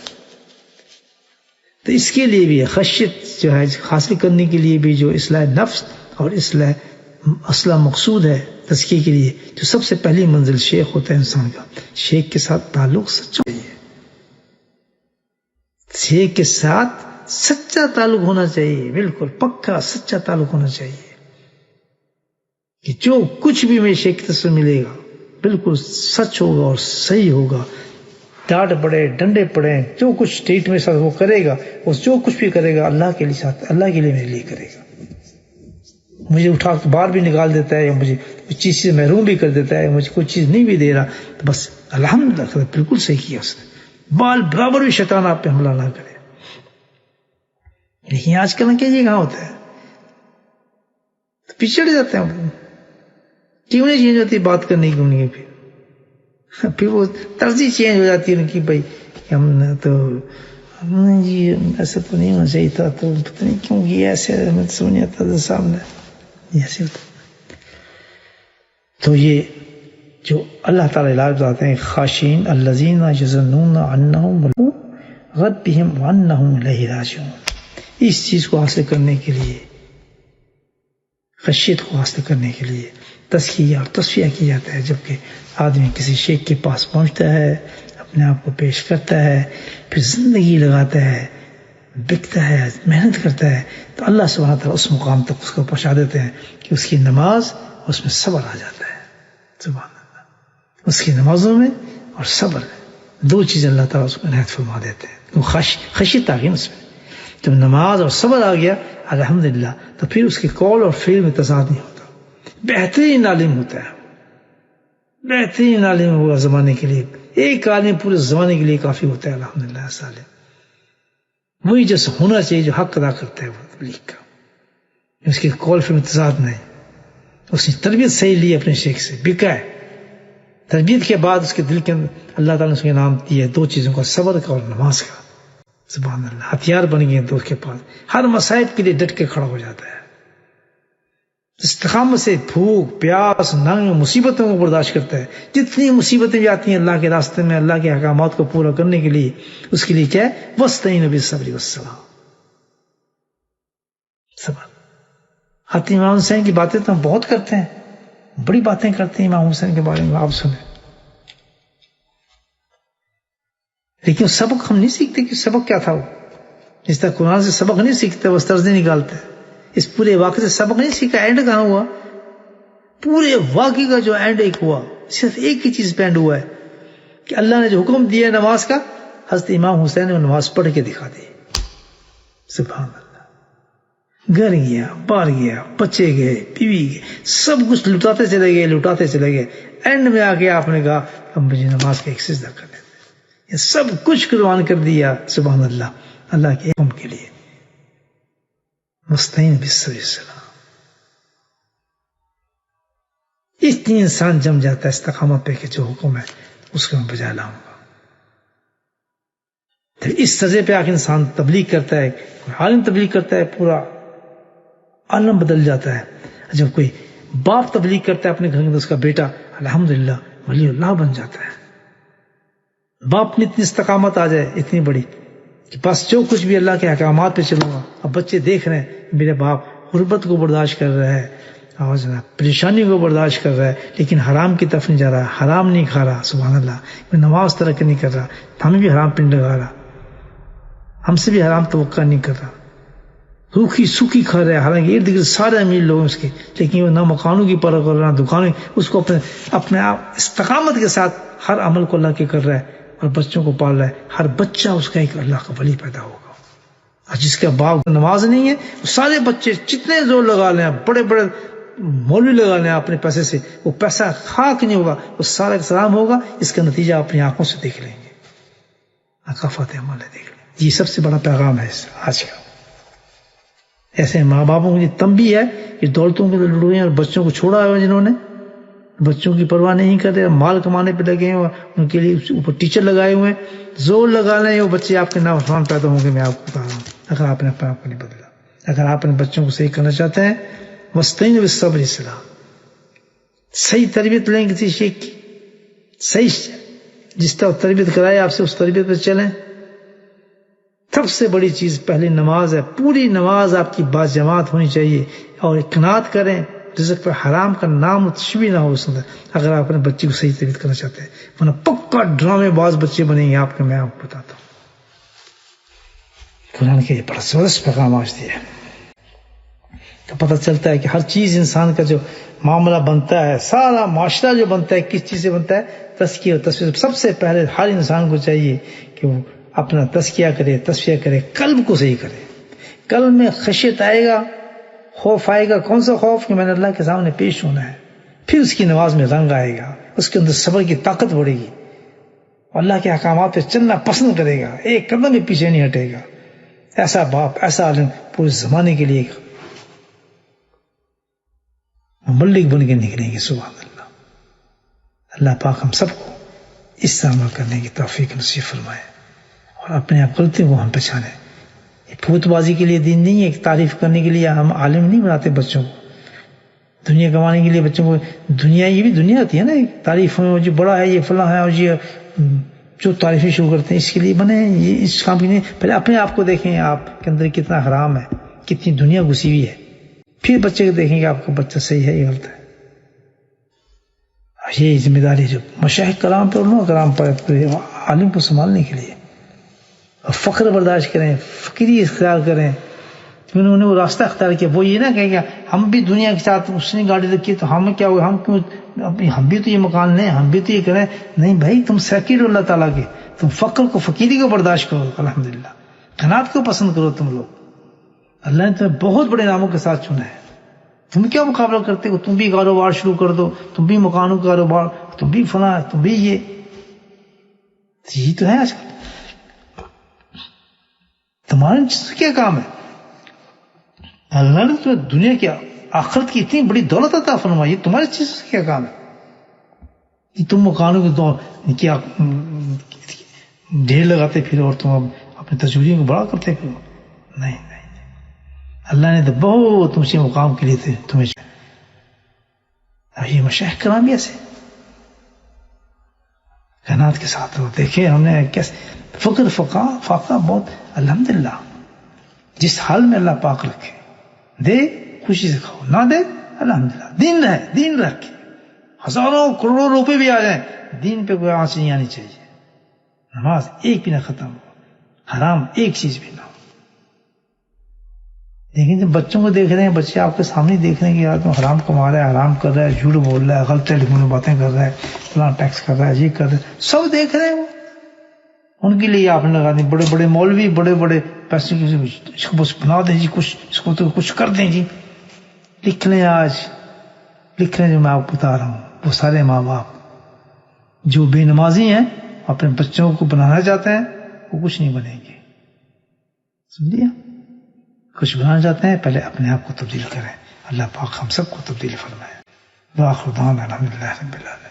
Speaker 1: تو اس کے لیے بھی خشیت جو ہے حاصل کرنے کے لیے بھی، جو اصلاح نفس اور اصلاح مقصود ہے تزکیے کے لیے، جو سب سے پہلی منزل شیخ ہوتا ہے انسان کا. شیخ کے ساتھ تعلق سچا چاہیے، شیخ کے ساتھ سچا تعلق ہونا چاہیے، بالکل پکا سچا تعلق ہونا چاہیے کہ جو کچھ بھی میرے شیخ کی طرف سے ملے گا بالکل سچ ہوگا اور صحیح ہوگا. ڈانٹ پڑے، ڈنڈے پڑے، جو کچھ ٹریٹ میں ساتھ وہ کرے گا، وہ جو کچھ بھی کرے گا اللہ کے لیے ساتھ، اللہ کے لیے میرے لیے کرے گا. مجھے اٹھا کے باہر بھی نکال دیتا ہے، یا مجھے کچھ چیز سے محروم بھی کر دیتا ہے، مجھے کوئی چیز نہیں بھی دے رہا، تو بس الحمدللہ بالکل صحیح کیا اس نے. بال برابر بھی شیطان آپ پہ حملہ نہ کرے. لیکن آج کل کہ یہ کہاں ہوتا ہے، تو پچھڑ جاتے ہیں. کیوں نہیں چینج ہوتی بات کرنے کی ان کی، پھر وہ طرز ہی چینج ہو جاتی ہے ان کی. بھائی ہم نے تو جی ایسا تو نہیں ہونا چاہیے تھا، تو پتہ نہیں کیوں یہ ایسے ہمیں سمجھ نہیں آتا صاحب نے ایسے ہوتا. تو یہ جو اللہ تعالیٰ علاج بتاتے ہیں، خاشعین الذین یظنون انہم ملاقو ربہم وانہم الیہ راجعون، اس چیز کو حاصل کرنے کے لیے، خشیت کو حاصل کرنے کے لیے تزکیہ اور تصفیہ کیا جاتا ہے. جبکہ آدمی کسی شیخ کے پاس پہنچتا ہے، اپنے آپ کو پیش کرتا ہے، پھر زندگی لگاتا ہے، بکتا ہے، محنت کرتا ہے، تو اللہ سبحانہ تعالیٰ اس مقام تک اس کو پہنچا دیتے ہیں کہ اس کی نماز، اس میں صبر آ جاتا ہے. سبحان اللہ، اس کی نمازوں میں اور صبر میں دو چیزیں اللہ تعالیٰ اس کو عنایت فرما دیتے ہیں. خشیت آ گئی اس میں. جب نماز اور صبر آ گیا الحمدللہ، تو پھر اس کے قول اور فعل میں تضاد نہیں ہوتا، بہترین عالم ہوتا ہے، بہترین عالم ہوگا زمانے کے لیے. ایک عالم پورے زمانے کے لیے کافی ہوتا ہے الحمدللہ. ایسا عالم وہی جیسا ہونا چاہیے جو حق ادا کرتا ہے وہ تبلیغ کا، اس کے قول فعل میں تضاد نہیں. اس نے تربیت صحیح لی اپنے شیخ سے، بکا ہے. تربیت کے بعد اس کے دل کے اندر اللہ تعالیٰ نے اس کے نام دیا ہے دو چیزوں کا، صبر کا اور نماز کا. سبحان اللہ، ہتھیار بن گئے دو کے پاس، ہر مصائب کے لیے ڈٹ کے کھڑا ہو جاتا ہے. استقامت سے بھوک پیاس ننگ مصیبتوں کو برداشت کرتا ہے. جتنی مصیبتیں بھی آتی ہیں اللہ کے راستے میں، اللہ کے احکامات کو پورا کرنے کے لیے، اس کے لیے کیا ہے، وَاسْتَعِینُوا بِالصَّبْرِ وَالصَّلَاةِ. حتی امام حسین کی باتیں تو ہم بہت کرتے ہیں، بڑی باتیں کرتے ہیں امام حسین کے بارے میں، آپ سنیں، لیکن سبق ہم نہیں سیکھتے کہ سبق کیا تھا وہ. جس طرح قرآن سے سبق نہیں سیکھتے، بس طرزیں نکالتے، اس پورے واقعے سے سبق نہیں سیکھا. اینڈ کہاں ہوا؟ پورے واقعے کا جو اینڈ ایک ہوا، صرف ایک ہی چیز پہ اینڈ ہوا ہے کہ اللہ نے جو حکم دیا نماز کا، حضرت امام حسین نے وہ نماز پڑھ کے دکھا دی. سبحان اللہ. گھر گیا، بار گیا، بچے گئے، بیوی گئے، سب کچھ لٹاتے چلے گئے. اینڈ میں آ کے آپ نے کہا اب مجھے نماز کا ایک سجدہ کر لیتے. یہ سب کچھ قربان کر دیا. سبحان اللہ. اللہ کے حکم کے لیے. مستعین بالصبر والصلاۃ. اتنی انسان جم جاتا ہے استقامت پہ کہ جو حکم ہے اس کو میں بجا لاؤں گا. پھر اس سزے پہ آ کے انسان تبلیغ کرتا ہے، عالم تبلیغ کرتا ہے، پورا عالم بدل جاتا ہے. جب کوئی باپ تبلیغ کرتا ہے اپنے گھر میں تو اس کا بیٹا الحمدللہ ولی اللہ بن جاتا ہے. باپ میں اتنی استقامت آ جائے اتنی بڑی کہ بس جو کچھ بھی اللہ کے احکامات پہ چلوں گا. اب بچے دیکھ رہے ہیں میرے باپ غربت کو برداشت کر رہا ہے اور پریشانی کو برداشت کر رہا ہے، لیکن حرام کی طرف نہیں جا رہا، حرام نہیں کھا رہا. سبحان اللہ. میں نماز ترک نہیں کر رہا، ہمیں بھی حرام پنڈ لگا رہا، ہم سے بھی حرام توقع نہیں کر رہا، روکھی سوکھی کھا رہا ہے. حالانکہ ارد گرد سارے امیر لوگ اس کے، لیکن وہ نہ مکانوں کی پرواہ کر رہا، نہ دکانوں، اس کو اپنے آپ استقامت کے ساتھ ہر عمل کو اللہ کے کر رہا ہے اور بچوں کو پال رہا ہے. ہر بچہ اس کا ایک اللہ کا ولی پیدا ہوگا. اور جس کا باپ نماز نہیں ہے، وہ سارے بچے جتنے زور لگا لیں، بڑے بڑے مولوی لگا لیں اپنے پیسے سے، وہ پیسہ خاک نہیں ہوگا، وہ سارا سلام ہوگا. اس کا نتیجہ اپنی آنکھوں سے دیکھ لیں گے. ثقافت عمل ہے، دیکھ لیں. یہ سب سے بڑا پیغام ہے آج کا. ایسے ماں باپوں کی تنبیہ ہے کہ دولتوں کے لڑ ہوئے ہیں اور بچوں کو چھوڑا ہے، جنہوں نے بچوں کی پرواہ نہیں کرتے، مال کمانے پہ لگے ہیں، ان کے لیے اوپر ٹیچر لگائے ہوئے ہیں. زور لگا لیں وہ بچے آپ کے نافرمان پیدا ہوں گے. میں آپ کو بتا رہا ہوں اگر آپ نے اپنے آپ کو نہیں بدلا، اگر آپ اپنے بچوں کو صحیح کرنا چاہتے ہیں، مستعین بالصبر والصلاۃ، صحیح تربیت لیں کسی شیخ کی، صحیح جس طرح تربیت کرائے آپ سے اس تربیت پہ چلیں. سب سے بڑی چیز پہلی نماز ہے. پوری نماز آپ کی باجماعت ہونی چاہیے اور قناعت کریں، رزق پر حرام کا نام تشبیہ نہ ہو اس اندر، اگر آپ اپنے بچے کو صحیح تربیت کرنا چاہتے ہیں. ورنہ پکا ڈرامے باز بچے بنیں گے آپ کے. میں آپ کو بتاتا ہوں قرآن کے یہ بڑا زبردست پیغام آج دیا ہے. تو پتہ چلتا ہے کہ ہر چیز انسان کا جو معاملہ بنتا ہے، سارا معاشرہ جو بنتا ہے کس چیز سے بنتا ہے؟ تزکیہ اور تصفیہ. سب سے پہلے ہر انسان کو چاہیے کہ وہ اپنا تزکیہ کرے، تصفیہ کرے، قلب کو صحیح کرے. قلب میں خشیت آئے گا، خوف آئے گا. کون سا خوف؟ کہ میں نے اللہ کے سامنے پیش ہونا ہے. پھر اس کی نماز میں رنگ آئے گا، اس کے اندر صبر کی طاقت بڑھے گی، اللہ کے احکامات پہ چلنا پسند کرے گا، ایک قدم بھی پیچھے نہیں ہٹے گا. ایسا باپ، ایسا عالم پورے زمانے کے لیے مبلغ بن کے نکلیں گے. سبحان اللہ. اللہ پاک ہم سب کو اس سے عمل کرنے کی توفیق نصیب فرمائے اور اپنے غلطیوں کو ہم پہچانیں. پھوت بازی کے لیے دین نہیں ہے، تعریف کرنے کے لیے ہم عالم نہیں بناتے بچوں کو. دنیا کمانے کے لیے بچوں کو دنیا، یہ بھی دنیا ہوتی ہے نا، تعریف میں جو بڑا ہے، یہ فلاں ہے، اور یہ جو تعریفیں شروع کرتے ہیں اس کے لیے بنے ہیں. یہ اس کام کے لیے پہلے اپنے آپ کو دیکھیں، آپ کے اندر کتنا حرام ہے، کتنی دنیا گھسی ہوئی ہے. پھر بچے کو دیکھیں کہ آپ کا بچہ صحیح ہے یا غلط ہے. یہ ذمہ داری جو مشائخ کلام پر علماء کلام پر عالم کو سنبھالنے کے لیے. فقر برداشت کریں، فقیری اختیار کریں. انہوں نے وہ راستہ اختیار کیا، وہ یہ نہ کہیں کہ ہم بھی دنیا کے ساتھ، اس نے گاڑی رکھی تو ہم کیا ہوئے، ہم کیوں، ہم بھی تو یہ مکان لیں، ہم بھی تو یہ کریں. نہیں بھائی، تم سیکر اللہ تعالیٰ کے، تم فقر کو، فقیری کو برداشت کرو. الحمدللہ. قناعت کو پسند کرو. تم لوگ، اللہ نے تمہیں بہت بڑے ناموں کے ساتھ چنا ہے. تم کیا مقابلہ کرتے ہو؟ تم بھی کاروبار شروع کر دو، تم بھی مکانوں کا کاروبار، تم بھی فلاں، تم بھی یہ تو ہے. آج کل تمہارے کیا کام ہے؟ اللہ نے تمہیں دنیا کی، آخرت کی اتنی بڑی دولت عطا فرمائی، تمہاری چیز سے کیا کام ہے؟ تم مکانوں کے کیا ڈھیر لگاتے پھر اور تم اپنی تجوریوں کو بڑا کرتے پھر؟ نہیں. اللہ نے تو بہت اونچے مقام کے لیے تمہیں. یہ مشائخ کرام بھی ایسے قناعت کے ساتھ دیکھیں ہم نے کیسے فقر فاقہ بہت. الحمدللہ جس حال میں اللہ پاک رکھے، دے خوشی سے کھاؤ، نہ دے الحمدللہ، دین رکھے، ہزاروں کروڑوں روپے بھی آ جائیں، دین پہ کوئی آنچ نہیں آنی چاہیے. نماز ایک بھی نہ ختم ہو، حرام ایک چیز بھی نہ ہو. لیکن جب بچوں کو دیکھ رہے ہیں، بچے آپ کے سامنے دیکھ رہے ہیں کہ یار تو حرام کما رہا ہے، حرام کر رہا ہے، جھوٹ بول رہا ہے، غلط ٹیلیفون باتیں کر رہا ہے، فلاں ٹیکس کر رہا ہے، یہ کر رہا ہے، سب دیکھ رہے ہیں. وہ ان کے لیے آپ نے لگا دیں بڑے بڑے مولوی، بڑے بڑے پیسے اس کو بس بنا دیں جی، اس کو تو کچھ کر دیں جی. لکھ لیں آج، لکھ لیں جو میں آپ کو بتا رہا ہوں. وہ سارے ماں باپ جو بے نمازی ہیں، اپنے بچوں کو بنانا چاہتے ہیں، وہ کچھ نہیں بنیں گے. سمجھے؟ کچھ بنانا چاہتے ہیں، پہلے اپنے آپ کو تبدیل کریں. اللہ پاک ہم سب کو تبدیل فرمائے. وآخر دعوانا الحمدللہ رب العالمین.